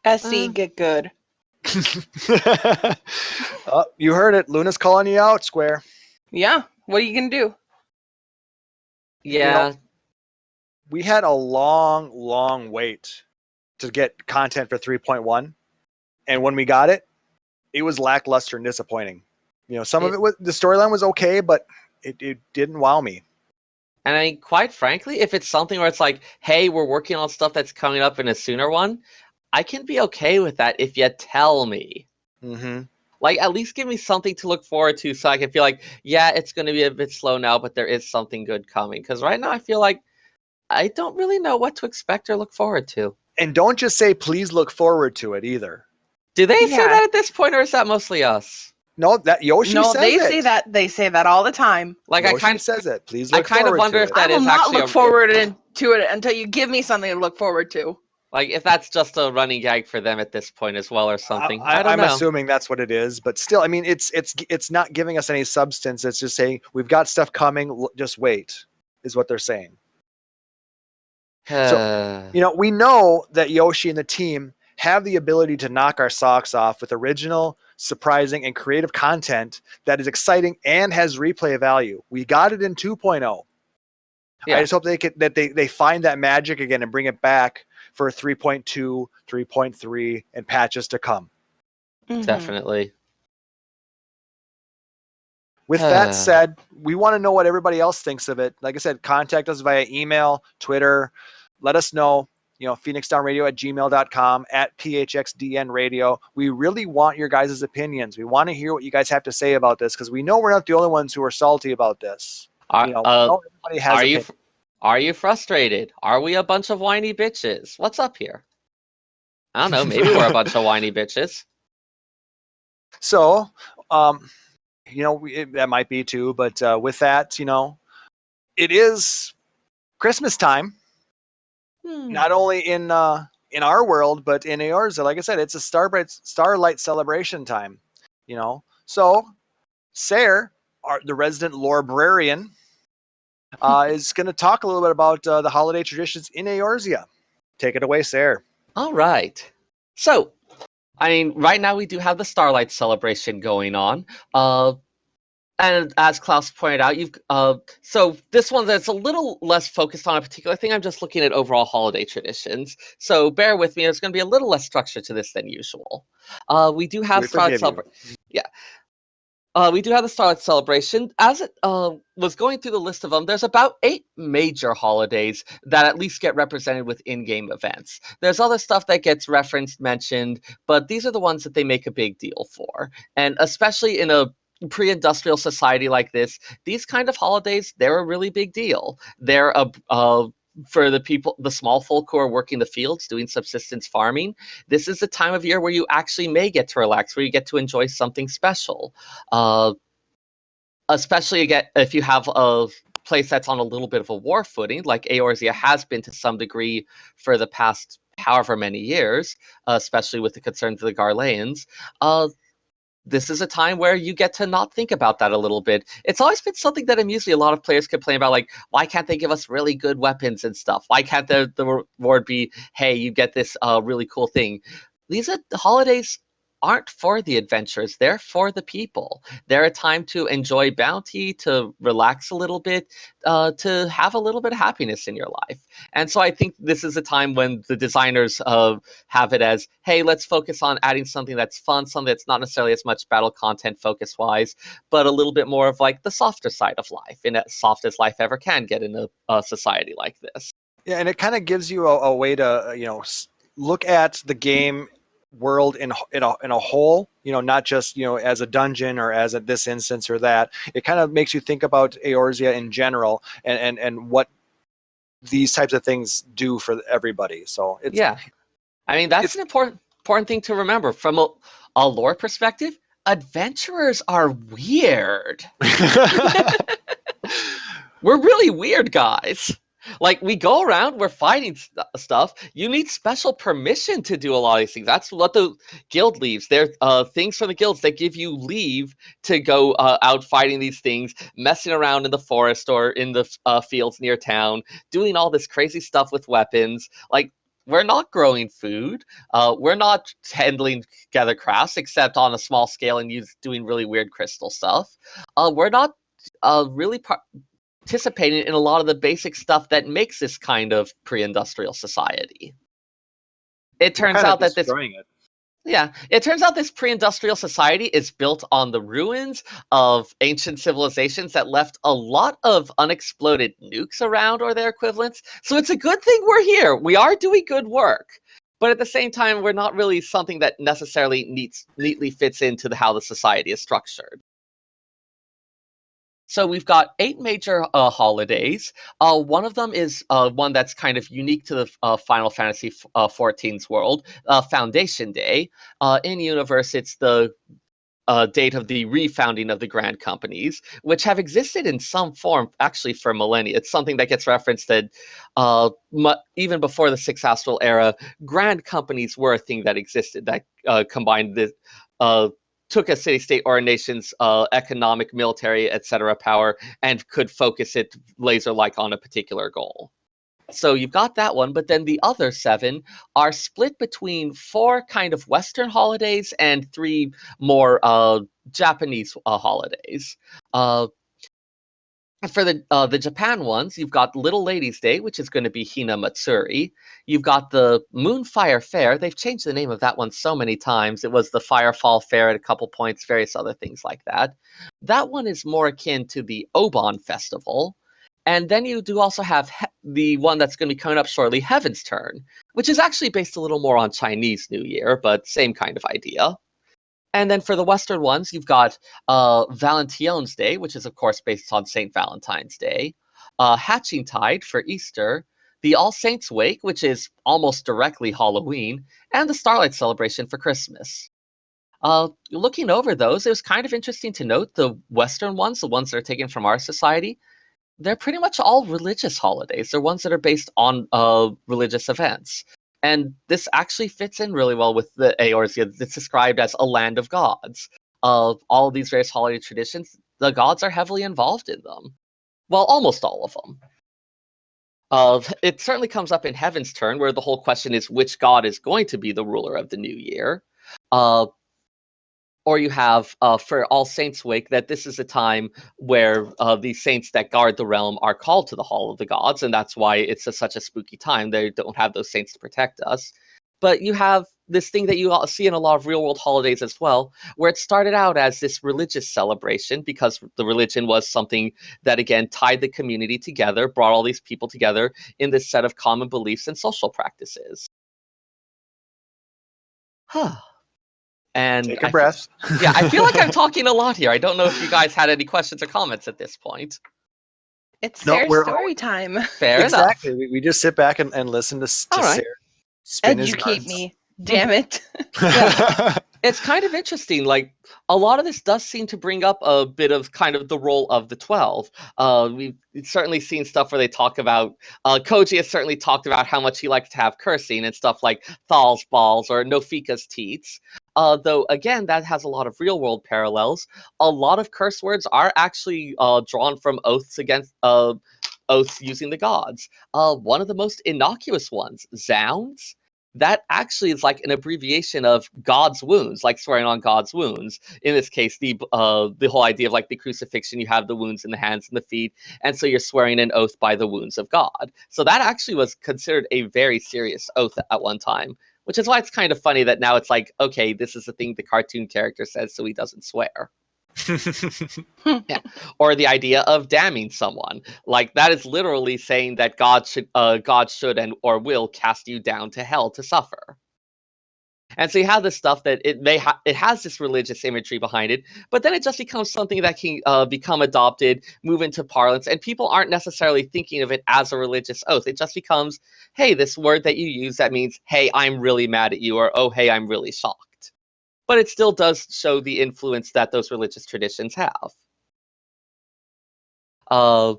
SC, get good. Oh, you heard it. Luna's calling you out, Square. Yeah, what are you gonna do? Yeah. We had a long wait to get content for 3.1. And when we got it, it was lackluster and disappointing. Some of it was, the storyline was okay, but it didn't wow me. And quite frankly, if it's something where it's like, hey, we're working on stuff that's coming up in a sooner one, I can be okay with that if you tell me. Mm-hmm. Like, at least give me something to look forward to so I can feel like, yeah, it's going to be a bit slow now, but there is something good coming. Because right now I feel like I don't really know what to expect or look forward to. And don't just say, please look forward to it either. Do they say Yeah. that at this point, or is that mostly us? No, that Yoshi No, says they it. say that. They say that all the time. Like, Yoshi says it. Please I look kind of forward wonder to if it. that I will is not actually look forward to it until you give me something to look forward to. like if that's just a running gag for them at this point as well, or something. I don't I'm know. assuming that's what it is, but still, I mean, it's not giving us any substance. It's just saying we've got stuff coming. Just wait, is what they're saying. So, we know that Yoshi and the team have the ability to knock our socks off with original, surprising, and creative content that is exciting and has replay value. We got it in 2.0. Yeah. I just hope they find that magic again and bring it back for 3.2, 3.3, and patches to come. Definitely. With that said, we want to know what everybody else thinks of it. Like I said, contact us via email, Twitter. Let us know. PhoenixDownRadio@gmail.com, at PHXDNRadio. We really want your guys' opinions. We want to hear what you guys have to say about this because we know we're not the only ones who are salty about this. Everybody has opinions. Are you frustrated? Are we a bunch of whiny bitches? What's up here? I don't know. Maybe we're a bunch of whiny bitches. So, that might be too. But with that, it is Christmas time. Not only in our world, but in Eorza. Like I said, it's a Starlight celebration time. So Sarah, the resident librarian, is going to talk a little bit about the holiday traditions in Eorzea. Take it away, Sarah. All right. So, I mean, right now we do have the Starlight celebration going on. And as Klaus pointed out, so this one that's a little less focused on a particular thing. I'm just looking at overall holiday traditions. So bear with me. There's going to be a little less structure to this than usual. We do have Starlight celebration. Yeah. We do have the Starlight celebration. As it was going through the list of them, there's about 8 major holidays that at least get represented with in-game events. There's other stuff that gets referenced, mentioned, but these are the ones that they make a big deal for. And especially in a pre-industrial society like this, these kind of holidays, they're a really big deal. They're for the people, the small folk who are working the fields, doing subsistence farming, this is the time of year where you actually may get to relax, where you get to enjoy something special. Especially again, if you have a place that's on a little bit of a war footing, like Eorzea has been to some degree for the past however many years, especially with the concerns of the Garleans. this is a time where you get to not think about that a little bit. It's always been something that amused me. A lot of players complain about, like, why can't they give us really good weapons and stuff? Why can't the reward be, hey, you get this really cool thing? These holidays aren't for the adventurers. They're for the people. They're a time to enjoy bounty, to relax a little bit, to have a little bit of happiness in your life. And so I think this is a time when the designers have it as, hey, let's focus on adding something that's fun, something that's not necessarily as much battle content focus wise, but a little bit more of like the softer side of life, and as soft as life ever can get in a society like this. Yeah, and it kind of gives you a way to look at the game world in a whole, not just as a dungeon or as this instance or that. It kind of makes you think about Eorzea in general, and what these types of things do for everybody. So it's Yeah, I mean that's an important thing to remember from a lore perspective. Adventurers are weird. We're really weird guys. Like, we go around, we're fighting stuff. You need special permission to do a lot of these things. That's what the guild leaves. There are things from the guilds that give you leave to go out fighting these things, messing around in the forest or in the fields near town, doing all this crazy stuff with weapons. Like, we're not growing food. We're not handling together crafts, except on a small scale and doing really weird crystal stuff. We're not really participating in a lot of the basic stuff that makes this kind of pre-industrial society. It we're turns kind of out that this destroying it. it turns out this pre-industrial society is built on the ruins of ancient civilizations that left a lot of unexploded nukes around or their equivalents. So it's a good thing we're here. We are doing good work. But at the same time, we're not really something that necessarily neatly fits into how the society is structured. So we've got 8 major holidays. One of them is one that's kind of unique to the Final Fantasy XIV's world, Foundation Day. In universe, it's the date of the refounding of the Grand Companies, which have existed in some form actually for millennia. It's something that gets referenced that even before the Sixth Astral Era, Grand Companies were a thing that existed that combined the took a city-state or a nation's economic, military, etc. power and could focus it laser-like on a particular goal. So you've got that one, but then the other 7 are split between 4 kind of Western holidays and 3 more Japanese holidays. For the Japan ones, you've got Little Ladies' Day, which is going to be Hina Matsuri. You've got the Moonfire Fair. They've changed the name of that one so many times. It was the Firefall Fair at a couple points, various other things like that. That one is more akin to the Obon Festival. And then you do also have the one that's going to be coming up shortly, Heaven's Turn, which is actually based a little more on Chinese New Year, but same kind of idea. And then for the Western ones, you've got Valentine's Day, which is, of course, based on St. Valentine's Day, Hatching Tide for Easter, the All Saints Wake, which is almost directly Halloween, and the Starlight Celebration for Christmas. Looking over those, it was kind of interesting to note the Western ones, the ones that are taken from our society, they're pretty much all religious holidays. They're ones that are based on religious events. And this actually fits in really well with the Eorzea. It's described as a land of gods. Of all of these various holiday traditions, the gods are heavily involved in them. Well, almost all of them. It certainly comes up in Heaven's Turn, where the whole question is which god is going to be the ruler of the new year. Or you have for All Saints Wake that this is a time where the saints that guard the realm are called to the Hall of the Gods, and that's why it's such a spooky time. They don't have those saints to protect us. But you have this thing that you see in a lot of real-world holidays as well, where it started out as this religious celebration because the religion was something that, again, tied the community together, brought all these people together in this set of common beliefs and social practices. Huh. And Take a breath. yeah, I feel like I'm talking a lot here. I don't know if you guys had any questions or comments at this point. It's No, Sarah's we're story time. Fair enough. exactly. We just sit back and listen to All right. Sarah spin his Educate yarns. me. Damn it. Yeah. It's kind of interesting. Like, a lot of this does seem to bring up a bit of kind of the role of the 12. We've certainly seen stuff where they talk about, Koji has certainly talked about how much he likes to have cursing and stuff like Thal's balls or Nofika's teats. Though, again, that has a lot of real world parallels. A lot of curse words are actually drawn from oaths against oaths using the gods. One of the most innocuous ones, Zounds, that actually is like an abbreviation of God's wounds, like swearing on God's wounds. In this case, the whole idea of like the crucifixion, you have the wounds in the hands and the feet, and so you're swearing an oath by the wounds of God. So that actually was considered a very serious oath at one time, which is why it's kind of funny that now it's like, okay, this is the thing the cartoon character says, so he doesn't swear. Yeah. Or the idea of damning someone, like that is literally saying that God should and or will cast you down to hell to suffer. And so you have this stuff that it has this religious imagery behind it, but then it just becomes something that can become adopted, move into parlance, and people aren't necessarily thinking of it as a religious oath. It just becomes, hey, this word that you use that means, hey, I'm really mad at you, or oh, hey, I'm really shocked. But it still does show the influence that those religious traditions have. Uh,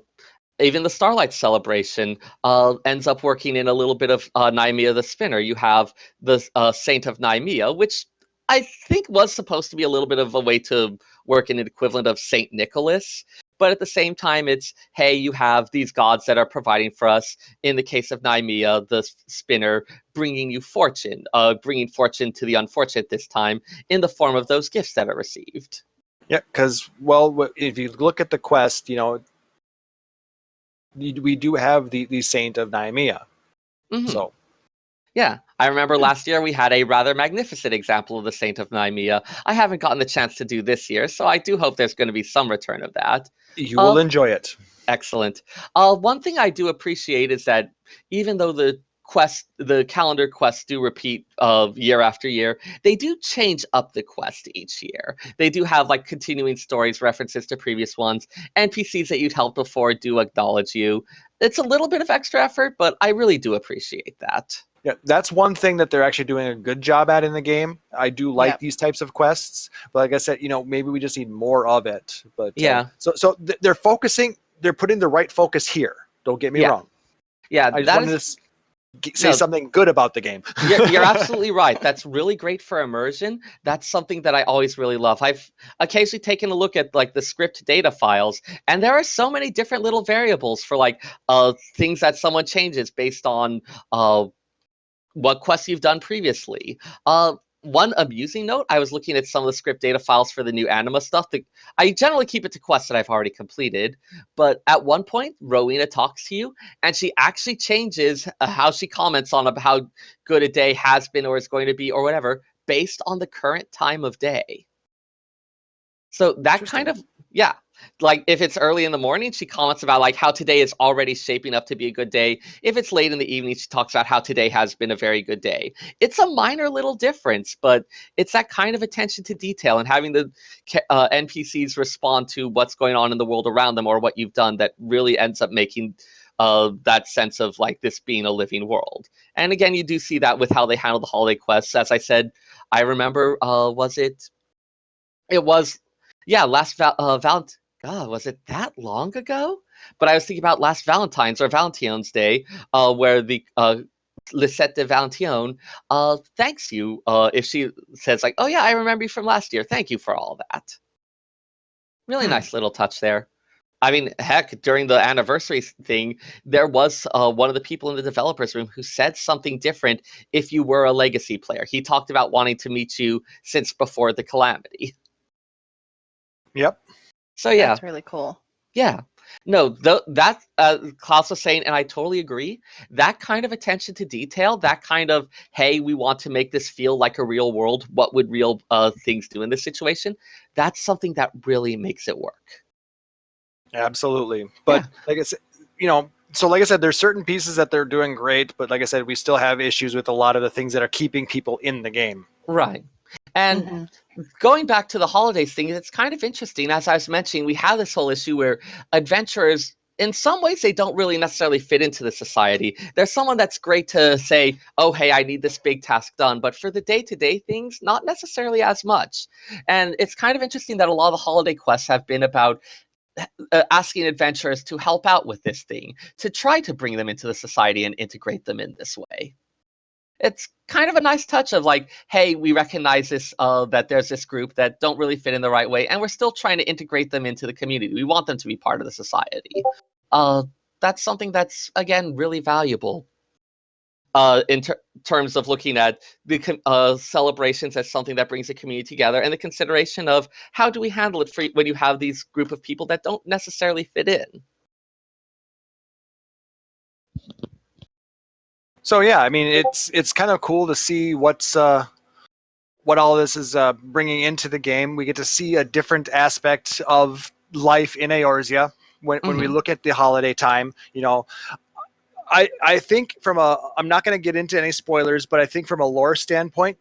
Even the Starlight celebration ends up working in a little bit of Nymea the Spinner. You have the Saint of Nymea, which I think was supposed to be a little bit of a way to work in an equivalent of Saint Nicholas. But at the same time, it's, hey, you have these gods that are providing for us. In the case of Nymea, the spinner, bringing you fortune, bringing fortune to the unfortunate this time in the form of those gifts that are received. Yeah, because, well, if you look at the quest, we do have the Saint of Nymea. Mm-hmm. So yeah, I remember last year we had a rather magnificent example of the Saint of Nymea. I haven't gotten the chance to do this year, so I do hope there's going to be some return of that. you will enjoy it. Excellent. One thing I do appreciate is that even though the calendar quests do repeat year after year, they do change up the quest each year. They do have like continuing stories, references to previous ones. NPCs that you'd helped before do acknowledge you. It's a little bit of extra effort, but I really do appreciate that. Yeah, that's one thing that they're actually doing a good job at in the game. I do like Yep. these types of quests, but like I said, maybe we just need more of it. But Yeah. They're focusing, they're putting the right focus here. Don't get me Yeah. wrong. Yeah, I just that wanted is to say no. something good about the game. You're absolutely right. That's really great for immersion. That's something that I always really love. I've occasionally taken a look at like the script data files, and there are so many different little variables for like things that someone changes based on what quests you've done previously. One amusing note, I was looking at some of the script data files for the new anima stuff. I generally keep it to quests that I've already completed, but at one point, Rowena talks to you, and she actually changes how she comments on how good a day has been or is going to be or whatever, based on the current time of day. So that kind of, yeah, like if it's early in the morning, she comments about like how today is already shaping up to be a good day. If it's late in the evening, she talks about how today has been a very good day. It's a minor little difference, but it's that kind of attention to detail and having the NPCs respond to what's going on in the world around them or what you've done that really ends up making that sense of like this being a living world. And again, you do see that with how they handle the holiday quests. As I said, I remember, it was, yeah, God, was it that long ago? But I was thinking about last Valentine's or Valentine's Day, where the Lisette de Valentine thanks you if she says like, "Oh yeah, I remember you from last year. Thank you for all that." Really nice little touch there. I mean, heck, during the anniversary thing, there was one of the people in the developers room who said something different if you were a legacy player. He talked about wanting to meet you since before the calamity. Yep. So yeah. That's really cool. Yeah. No, that Klaus was saying, and I totally agree. That kind of attention to detail, that kind of, hey, we want to make this feel like a real world. What would real things do in this situation? That's something that really makes it work. Absolutely. But like I said, so like I said, there's certain pieces that they're doing great, but like I said, we still have issues with a lot of the things that are keeping people in the game. Right. And going back to the holidays thing, it's kind of interesting. As I was mentioning, we have this whole issue where adventurers in some ways they don't really necessarily fit into the society. There's someone that's great to say, oh, hey, I need this big task done. But for the day-to-day things, not necessarily as much. And it's kind of interesting that a lot of the holiday quests have been about asking adventurers to help out with this thing, to try to bring them into the society and integrate them in this way. It's kind of a nice touch of like, hey, we recognize this, that there's this group that don't really fit in the right way, and we're still trying to integrate them into the community. We want them to be part of the society. That's something that's, again, really valuable. In terms of looking at the celebrations as something that brings the community together, and the consideration of how do we handle it when you have these group of people that don't necessarily fit in. So yeah, I mean, it's kind of cool to see what all this is bringing into the game. We get to see a different aspect of life in Eorzea when we look at the holiday time. You know, I think I'm not going to get into any spoilers, but I think from a lore standpoint,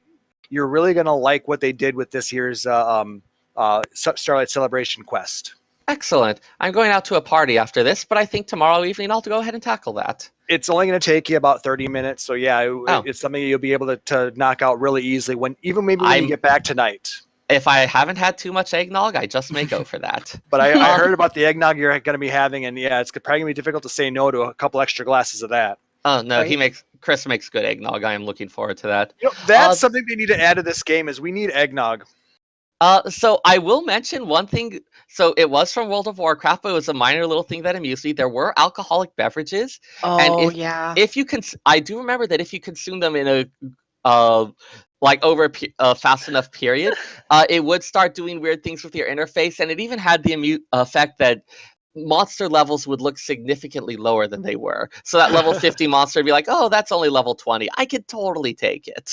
you're really going to like what they did with this year's Starlight Celebration quest. Excellent. I'm going out to a party after this, but I think tomorrow evening I'll go ahead and tackle that. It's only going to take you about 30 minutes, so yeah, it's something you'll be able to knock out really easily when you get back tonight. If I haven't had too much eggnog, I just may go for that. But I heard about the eggnog you're going to be having, and yeah, it's probably going to be difficult to say no to a couple extra glasses of that. Oh no, Right. Chris makes good eggnog. I am looking forward to that. You know, that's something they need to add to this game is we need eggnog. So I will mention one thing. So it was from World of Warcraft, but it was a minor little thing that amused me. There were alcoholic beverages, and Oh yeah. if you can, I do remember that if you consume them in a like over a fast enough period, it would start doing weird things with your interface, and it even had the effect that monster levels would look significantly lower than they were. So that level 50 monster would be like, oh, that's only level 20. I could totally take it.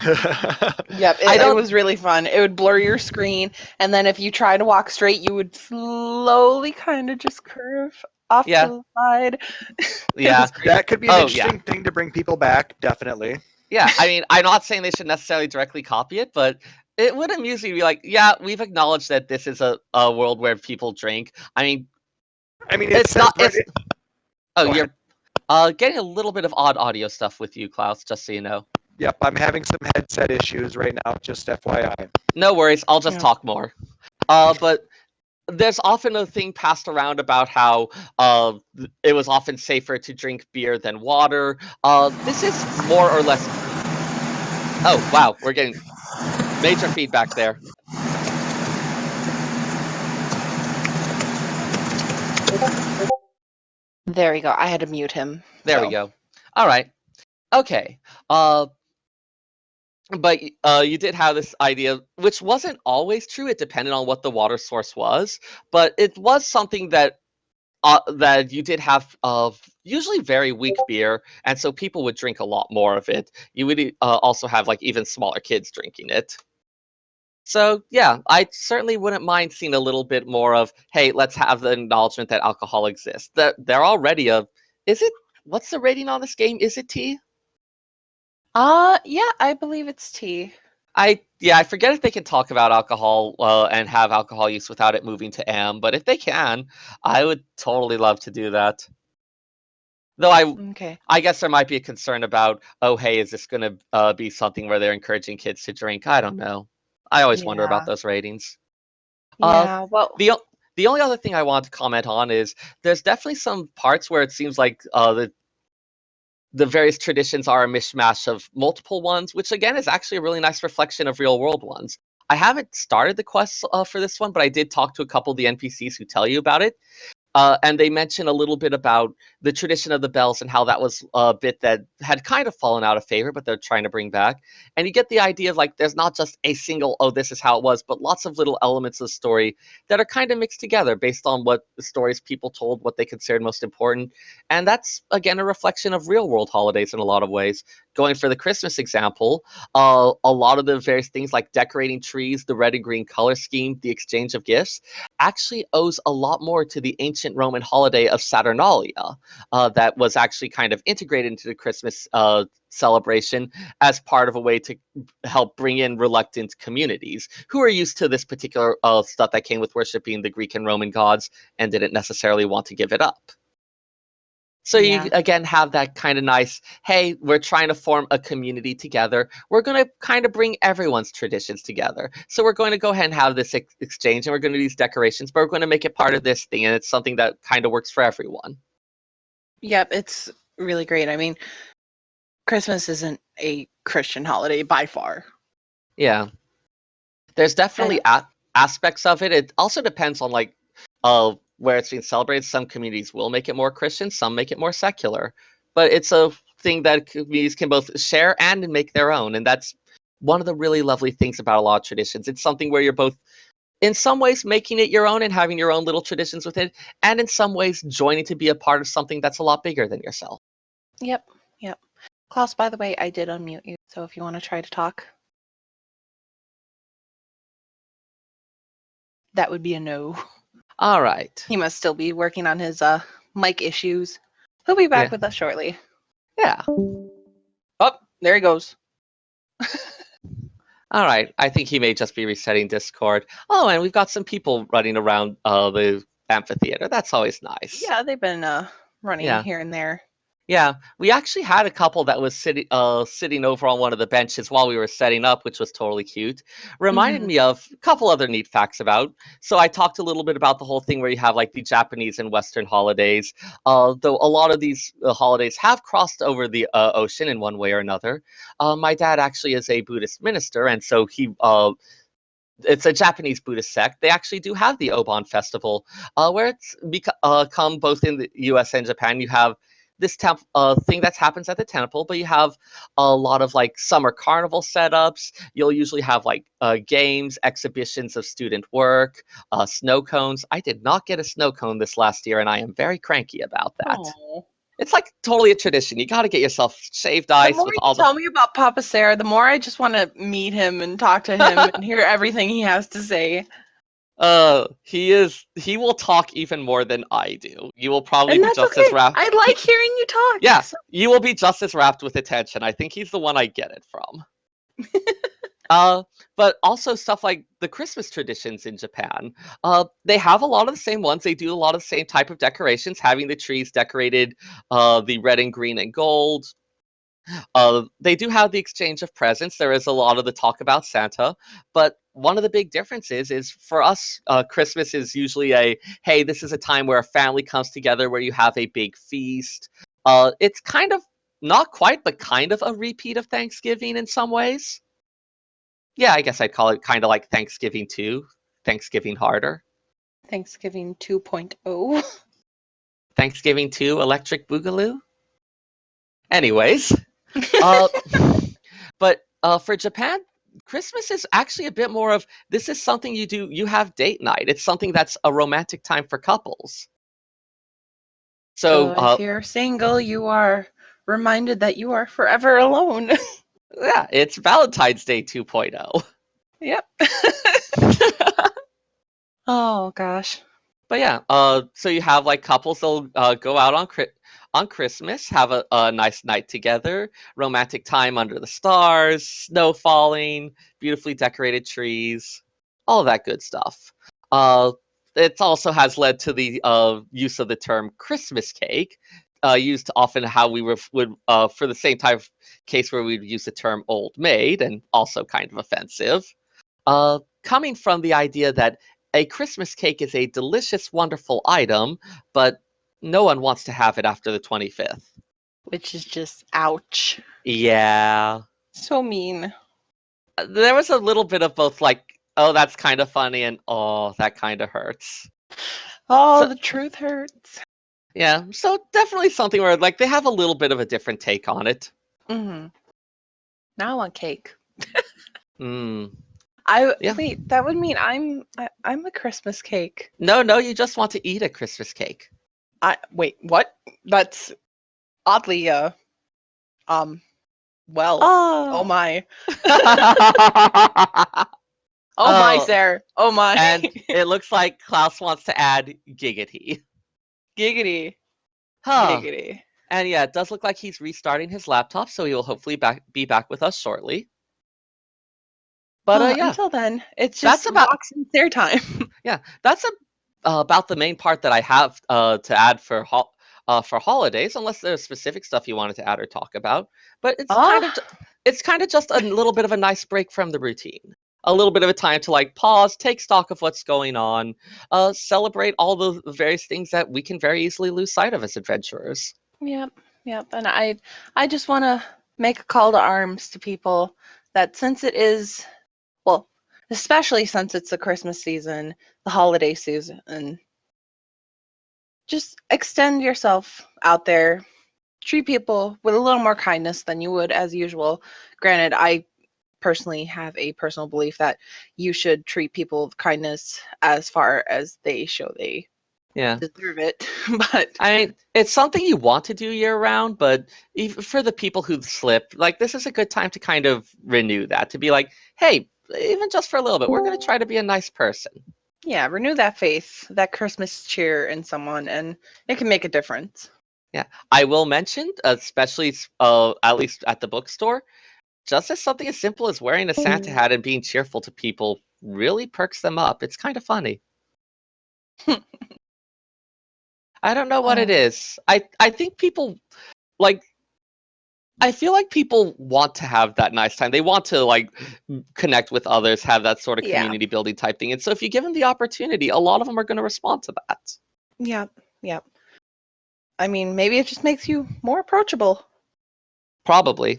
Yep, I it don't. was really fun. It would blur your screen, and then if you try to walk straight, you would slowly kind of just curve off to Yeah. the side. It Yeah. was great. That could be an Oh, yeah. interesting thing to bring people back, definitely. Yeah. I mean, I'm not saying they should necessarily directly copy it, but it would amuse me to be like, yeah, we've acknowledged that this is a world where people drink. I mean, It it's says not. right. It's. Oh, Go ahead. you're getting a little bit of odd audio stuff with you, Klaus, just so you know. Yep, I'm having some headset issues right now, just FYI. No worries. I'll just Yeah. talk more. But there's often a thing passed around about how it was often safer to drink beer than water. This is more or less. Oh, wow. We're getting major feedback there. There we go. I had to mute him. There we go. All right. Okay. But you did have this idea, which wasn't always true. It depended on what the water source was, but it was something that you did have usually very weak beer, and so people would drink a lot more of it. You would also have like even smaller kids drinking it. So yeah, I certainly wouldn't mind seeing a little bit more of, hey, let's have the acknowledgement that alcohol exists. That they're already a. Is it? What's the rating on this game? Is it T? Yeah, I believe it's T. I forget if they can talk about alcohol and have alcohol use without it moving to M, but if they can, I would totally love to do that. Though Okay. I guess there might be a concern about, oh hey, is this going to be something where they're encouraging kids to drink? I don't know. I always wonder about Yeah. those ratings. Uh, Yeah. Well. the the only other thing I want to comment on is there's definitely some parts where it seems like the various traditions are a mishmash of multiple ones, which again is actually a really nice reflection of real world ones. I haven't started the quests for this one, but I did talk to a couple of the NPCs who tell you about it. And they mention a little bit about the tradition of the bells and how that was a bit that had kind of fallen out of favor, but they're trying to bring back. And you get the idea of like there's not just a single, oh, this is how it was, but lots of little elements of the story that are kind of mixed together based on what the stories people told, what they considered most important. And that's, again, a reflection of real world holidays in a lot of ways. Going for the Christmas example, a lot of the various things like decorating trees, the red and green color scheme, the exchange of gifts, actually owes a lot more to the ancient Roman holiday of Saturnalia that was actually kind of integrated into the Christmas celebration as part of a way to help bring in reluctant communities who are used to this particular stuff that came with worshiping the Greek and Roman gods and didn't necessarily want to give it up. So Yeah. you again have that kind of nice, hey, we're trying to form a community together. We're going to kind of bring everyone's traditions together. So we're going to go ahead and have this exchange, and we're going to do these decorations, but we're going to make it part of this thing, and it's something that kind of works for everyone. Yep, it's really great. I mean, Christmas isn't a Christian holiday by far. Yeah. There's definitely And aspects of it. It also depends on like where it's being celebrated. Some communities will make it more Christian, some make it more secular. But it's a thing that communities can both share and make their own. And that's one of the really lovely things about a lot of traditions. It's something where you're both in some ways making it your own and having your own little traditions with it, and in some ways joining to be a part of something that's a lot bigger than yourself. yep, yep. Klaus, by the way, I did unmute you, so if you want to try to talk, that would be a no. All right. He must still be working on his mic issues. He'll be back Yeah. with us shortly. Yeah. Oh, there he goes. All right. I think he may just be resetting Discord. Oh, and we've got some people running around the amphitheater. That's always nice. Yeah, they've been running Yeah. here and there. Yeah, we actually had a couple that was sitting over on one of the benches while we were setting up, which was totally cute. Reminded Mhm. me of a couple other neat facts about. So I talked a little bit about the whole thing where you have like the Japanese and Western holidays. Though a lot of these holidays have crossed over the ocean in one way or another. My dad actually is a Buddhist minister, and so he it's a Japanese Buddhist sect. They actually do have the Obon Festival, where it's come both in the U.S. and Japan. You have this thing that happens at the temple, but you have a lot of like summer carnival setups. You'll usually have like games, exhibitions of student work, snow cones. I did not get a snow cone this last year, and I am very cranky about that. Oh. It's like totally a tradition. You got to get yourself shaved The ice more with you all the tell me about Papa Sarah, the more I just want to meet him and talk to him and hear everything he has to say. He will talk even more than I do. You will probably And be that's just as okay. rapt. I like hearing you talk. Yeah, So- you will be just as rapt with attention. I think he's the one I get it from. Uh, but also stuff like the Christmas traditions in Japan. They have a lot of the same ones. They do a lot of the same type of decorations, having the trees decorated, the red and green and gold. They do have the exchange of presents. There is a lot of the talk about Santa, but one of the big differences is for us, Christmas is usually hey, this is a time where a family comes together, where you have a big feast. It's kind of not quite, but kind of a repeat of Thanksgiving in some ways. Yeah, I guess I'd call it kind of like Thanksgiving 2, Thanksgiving harder. Thanksgiving 2.0. Thanksgiving 2, Electric Boogaloo. Anyways, uh, but for Japan, Christmas is actually a bit more of this is something you do. You have date night. It's something that's a romantic time for couples. So So if you're single, you are reminded that you are forever alone. yeah, it's Valentine's Day 2.0. Yep. Oh gosh. But yeah, so you have like couples that'll go out on Christmas, have a nice night together, romantic time under the stars, snow falling, beautifully decorated trees, all that good stuff. Uh, it also has led to the use of the term Christmas cake, used often how we would for the same type of case where we'd use the term old maid, and also kind of offensive. Coming from the idea that a Christmas cake is a delicious, wonderful item, but no one wants to have it after the 25th. Which is just ouch. Yeah. So mean. There was a little bit of both, like, oh, that's kind of funny, and oh, that kind of hurts. Oh, So, the truth hurts. yeah, so definitely something where, like, they have a little bit of a different take on it. Mm-hmm. Now I want cake. Hmm. I Yeah. wait. That would mean I'm a Christmas cake. No, you just want to eat a Christmas cake. I wait. What? That's oddly um well. Oh Oh. my. Oh my, Oh, Sarah. Oh my. and it looks like Klaus wants to add giggity. Giggity. Huh. Giggity. And yeah, it does look like he's restarting his laptop, so he will hopefully be back with us shortly. But yeah, Until then, it's that's just about Vox and Stare time. yeah, that's about the main part that I have to add for for holidays, unless there's specific stuff you wanted to add or talk about. But Ah, it's kind of just a little bit of a nice break from the routine. A little bit of a time to like pause, take stock of what's going on, celebrate all the various things that we can very easily lose sight of as adventurers. yep, yep. And I just want to make a call to arms to people that since it is, well, especially since it's the Christmas season, the holiday season, and just extend yourself out there. Treat people with a little more kindness than you would as usual. Granted, I personally have a personal belief that you should treat people with kindness as far as they show they Yeah. deserve it. But I mean, it's something you want to do year round, but even for the people who slip, like this is a good time to kind of renew that, to be like, hey, even just for a little bit, we're going to try to be a nice person. yeah, renew that faith, that Christmas cheer in someone, and it can make a difference. Yeah, I will mention, especially at least at the bookstore, just as something as simple as wearing a Santa hat and being cheerful to people really perks them up. It's kind of funny. I don't know what it Oh, is. I think people like. I feel like people want to have that nice time. They want to like connect with others, have that sort of yeah, community building type thing. And so if you give them the opportunity, a lot of them are going to respond to that. yep, yep. I mean, maybe it just makes you more approachable. Probably.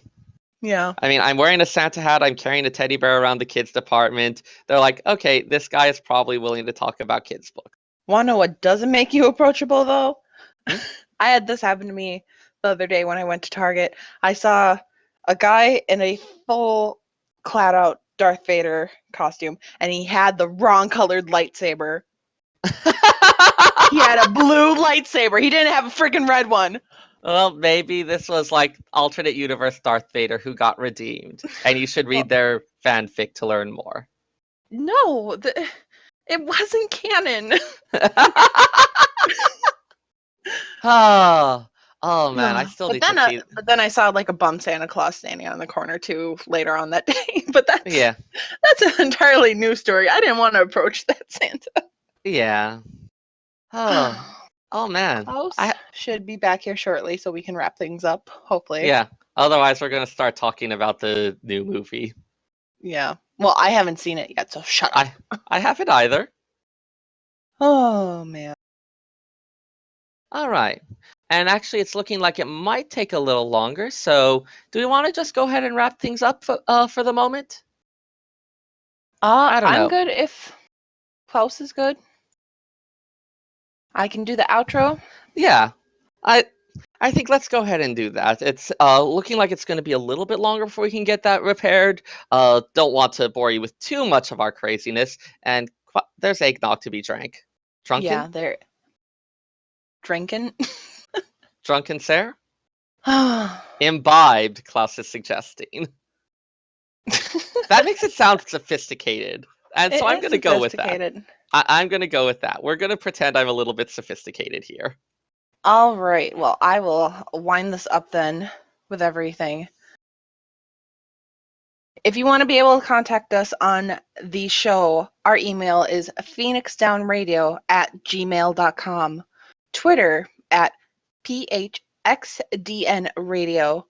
Yeah. I mean, I'm wearing a Santa hat. I'm carrying a teddy bear around the kids department. They're like, okay, this guy is probably willing to talk about kids' books. Want to know what doesn't make you approachable though? Hmm? I had this happen to me the other day when I went to Target. I saw a guy in a full clad out Darth Vader costume and he had the wrong colored lightsaber. He had a blue lightsaber. He didn't have a freaking red one. Well, maybe this was like alternate universe Darth Vader who got redeemed, and you should Well, read their fanfic to learn more. no, it wasn't canon. Oh, oh man, I still But need to then, see. but then I saw like a bum Santa Claus standing on the corner too later on that day. But Yeah, that's an entirely new story. I didn't want to approach that Santa. yeah. Oh, oh man. Klaus I should be back here shortly so we can wrap things up, hopefully. Yeah. Otherwise, we're gonna start talking about the new movie. Yeah. Well, I haven't seen it yet, so shut up. I haven't either. Oh, man. All right. And actually, it's looking like it might take a little longer. So, do we want to just go ahead and wrap things up for the moment? I don't I'm know. good if Klaus is good. I can do the outro. Yeah. I I think let's go ahead and do that. It's looking like it's going to be a little bit longer before we can get that repaired. Don't want to bore you with too much of our craziness. And there's eggnog to be drank. Yeah, Drunken? they're drinking. Drunken, sir? That Imbibed, Klaus is suggesting. That makes it sound sophisticated. And so It I'm is going to go with that. sophisticated. I'm going to go with that. We're going to pretend I'm a little bit sophisticated here. All right. Well, I will wind this up then with everything. If you want to be able to contact us on the show, our email is phoenixdownradio@gmail.com. Twitter at phxdnradio.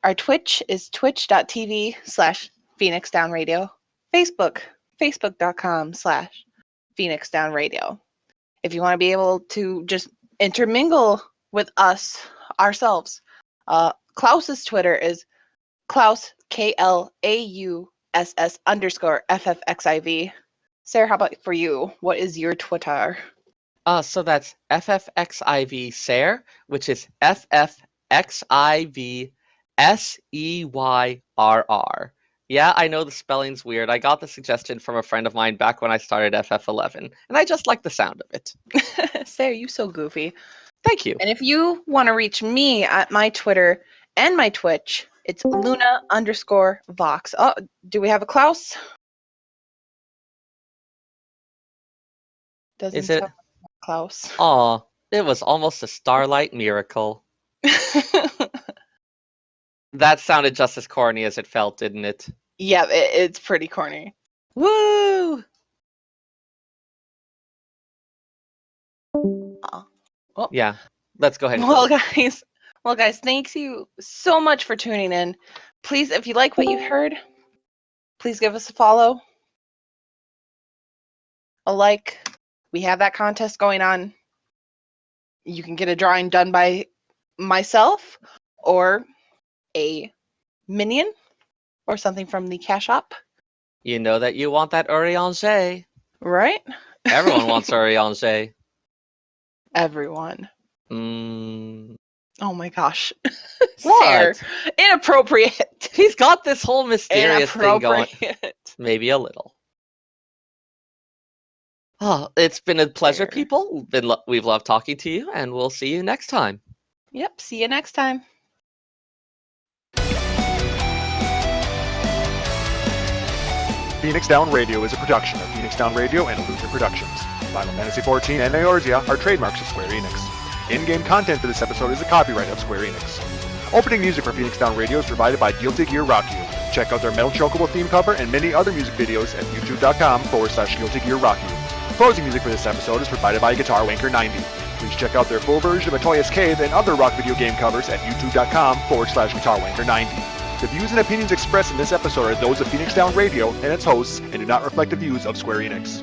Our Twitch is twitch.tv/phoenixdownradio. Facebook, facebook.com/phoenixdownradio. If you want to be able to just intermingle with us ourselves, Klaus's Twitter is Klaus KLAUSS_FFXIV. Sarah, how about for you? What is your Twitter? So that's FFXIV Sayer, which is FFXIVSEYRR. Yeah, I know the spelling's weird. I got the suggestion from a friend of mine back when I started FF11, and I just like the sound of it. Sarah, you so goofy. Thank you. And if you want to reach me at my Twitter and my Twitch, it's Luna_Vox. Oh, do we have a Klaus? Doesn't Is it? sound like Klaus. Aw, it was almost a Starlight miracle. That sounded just as corny as it felt, didn't it? Yeah, it's pretty corny. Woo! Aw. Yeah, let's go ahead and Well, close. guys, thank you so much for tuning in. Please, if you like what you heard, please give us a follow, a like. We have that contest going on. You can get a drawing done by myself or a minion or something from the cash shop, You know that you want that Urianger. right? Everyone wants Urianger. Everyone. Mm, Oh my gosh. Sarah, what? inappropriate. He's got this whole mysterious thing going. Inappropriate. Maybe a little. Oh, it's been a pleasure, Fair. people. We've loved talking to you, and we'll see you next time. Yep, see you next time. Phoenix Down Radio is a production of Phoenix Down Radio and Luther Productions. Final Fantasy XIV and Eorzea are trademarks of Square Enix. In-game content for this episode is a copyright of Square Enix. Opening music for Phoenix Down Radio is provided by Guilty Gear Rock You. Check out their Metal Chocobo theme cover and many other music videos at youtube.com/Guilty Gear Rock You. Closing music for this episode is provided by Guitar Wanker 90. Please check out their full version of Atoya's Cave and other rock video game covers at youtube.com/Guitar Wanker 90. The views and opinions expressed in this episode are those of Phoenix Down Radio and its hosts and do not reflect the views of Square Enix.